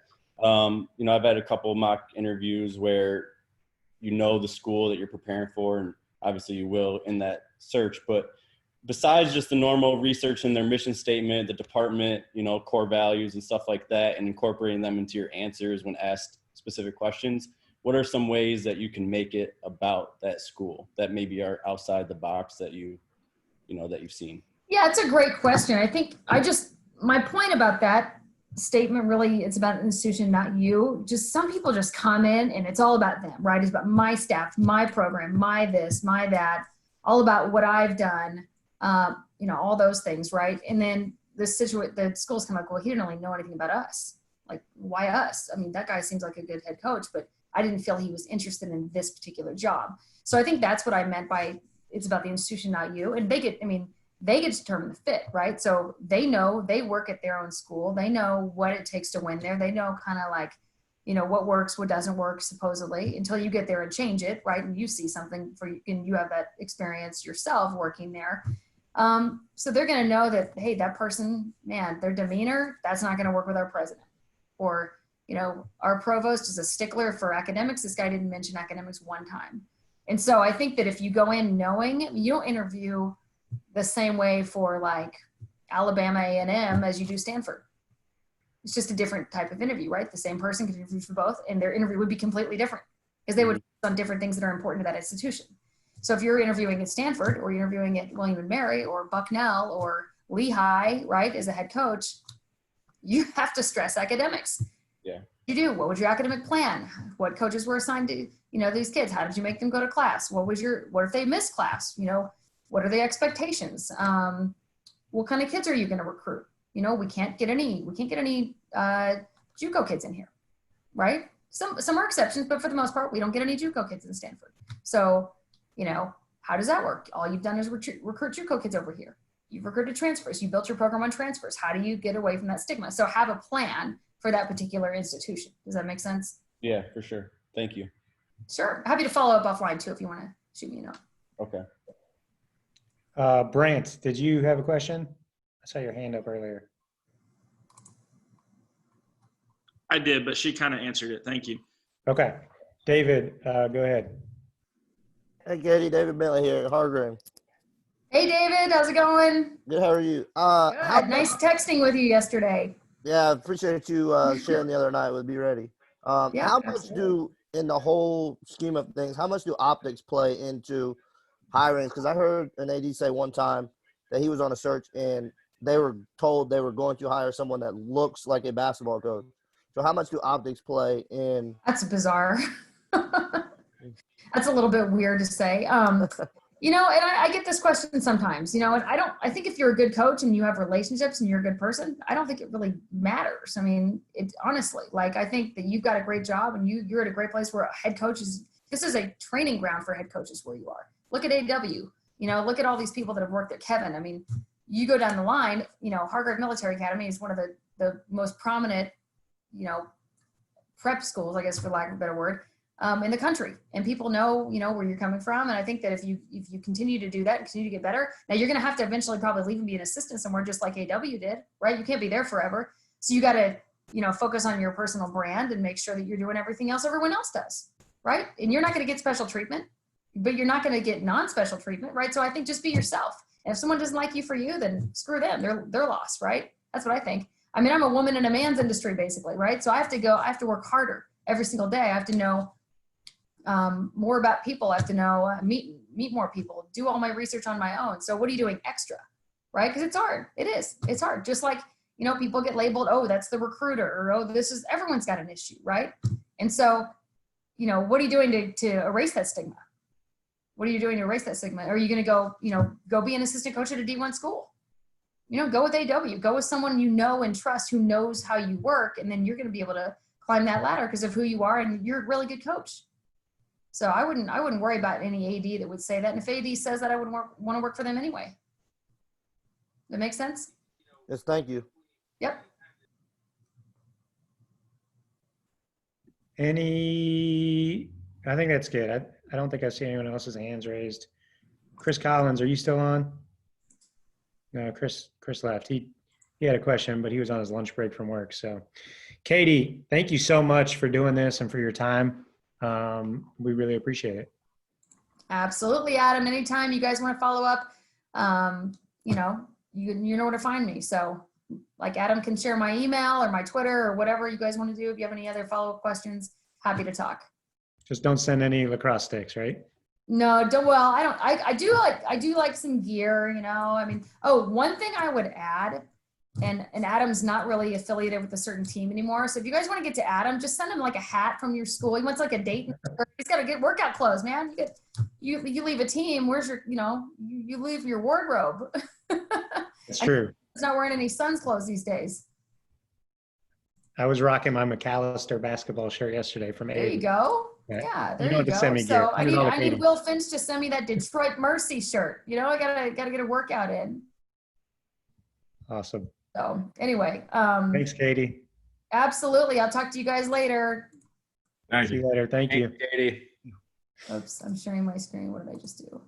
I've had a couple of mock interviews where the school that you're preparing for, and obviously you will in that search. But besides just the normal research in their mission statement, the department, core values and stuff like that, and incorporating them into your answers when asked specific questions, what are some ways that you can make it about that school that maybe are outside the box that you've seen? Yeah, it's a great question. I think my point about that statement really, it's about an institution, not you. Just some people just come in and it's all about them, right? It's about my staff, my program, my this, my that, all about what I've done, all those things, right? And then the school's kind of like, well, he didn't really know anything about us. Like, why us? That guy seems like a good head coach, but I didn't feel he was interested in this particular job. So I think that's what I meant by it's about the institution, not you. And they get to determine the fit, right? So they know, they work at their own school. They know what it takes to win there. They know kind of like, what works, what doesn't work, supposedly, until you get there and change it, right? And you see something and you have that experience yourself working there. So they're going to know that, hey, that person, man, their demeanor, that's not going to work with our president. Or, our provost is a stickler for academics. This guy didn't mention academics one time. And so I think that if you go in knowing, you don't interview the same way for like Alabama A&M as you do Stanford. It's just a different type of interview, right? The same person could interview for both and their interview would be completely different because they would focus on different things that are important to that institution. So if you're interviewing at Stanford or you're interviewing at William and Mary or Bucknell or Lehigh, right, as a head coach, you have to stress academics. Yeah. you do? What was your academic plan? What coaches were assigned to, these kids? How did you make them go to class? What if they missed class? What are the expectations? What kind of kids are you going to recruit? We can't get any JUCO kids in here, right? Some are exceptions, but for the most part, we don't get any JUCO kids in Stanford. So, how does that work? All you've done is recruit JUCO kids over here. You've recruited transfers. You built your program on transfers. How do you get away from that stigma? So have a plan for that particular institution. Does that make sense? Yeah, for sure. Thank you. Sure. Happy to follow up offline too if you want to shoot me a note. Okay. Brant, did you have a question? I saw your hand up earlier. I did, but she kind of answered it. Thank you. Okay. David, go ahead. Hey, Katie, David Bentley here, Hargrave. Hey, David, how's it going? Good, how are you? Good. Nice texting with you yesterday. Yeah, I appreciate you sharing the other night with Be Ready. Yeah, how much absolutely. in the whole scheme of things, how much do optics play into hiring? Because I heard an AD say one time that he was on a search and they were told they were going to hire someone that looks like a basketball coach. So how much do optics play in? That's bizarre. That's a little bit weird to say. And I get this question sometimes, and I think if you're a good coach and you have relationships and you're a good person, I don't think it really matters. I mean, honestly, I think that you've got a great job and you're at a great place where a head coach this is a training ground for head coaches where you are. Look at AW, look at all these people that have worked at Kevin. I mean, you go down the line, Hargrave Military Academy is one of the most prominent, prep schools, I guess, for lack of a better word, in the country, and people know, where you're coming from. And I think that if you continue to do that and continue to get better, now you're going to have to eventually probably leave and be an assistant somewhere, just like AW did, right? You can't be there forever. So you got to, focus on your personal brand and make sure that you're doing everything else everyone else does, right? And you're not going to get special treatment, but you're not going to get non-special treatment, right? So I think just be yourself. And if someone doesn't like you for you, then screw them. They're lost, right? That's what I think. I mean, I'm a woman in a man's industry, basically, right? So I have to work harder every single day. I have to know more about people. I have to know, meet more people, do all my research on my own. So what are you doing extra, right? Because it's hard. It is. It's hard. Just like, people get labeled, oh, that's the recruiter, or, oh, everyone's got an issue, right? And so, what are you doing to erase that stigma? What are you doing to erase that stigma? Are you going to go be an assistant coach at a D1 school? Go with AW, go with someone and trust who knows how you work. And then you're going to be able to climb that ladder because of who you are. And you're a really good coach. So I wouldn't worry about any AD that would say that. And if AD says that, I wouldn't want to work for them anyway. That makes sense? Yes, thank you. Yep. I think that's good. I don't think I see anyone else's hands raised. Chris Collins, are you still on? No, Chris left. He had a question, but he was on his lunch break from work. So, Katy, thank you so much for doing this and for your time. We really appreciate it. Absolutely, Adam. Anytime you guys want to follow up, you know where to find me. So, like, Adam can share my email or my Twitter or whatever you guys want to do. If you have any other follow-up questions, happy to talk. Just don't send any lacrosse sticks, right? No, don't. Well, I don't. I do like some gear. I mean, one thing I would add, and Adam's not really affiliated with a certain team anymore. So if you guys want to get to Adam, just send him like a hat from your school. He wants like a date. He's got to get workout clothes, man. You leave a team. Where's your you leave your wardrobe. That's true. He's not wearing any Suns clothes these days. I was rocking my McAllister basketball shirt yesterday from There you go. Yeah, there you go. Send me So gear. I need Will Finch to send me that Detroit Mercy shirt. I gotta get a workout in. Awesome. So anyway, thanks, Katy. Absolutely. I'll talk to you guys later. See you later. Thank you. Katy. Oops, I'm sharing my screen. What did I just do?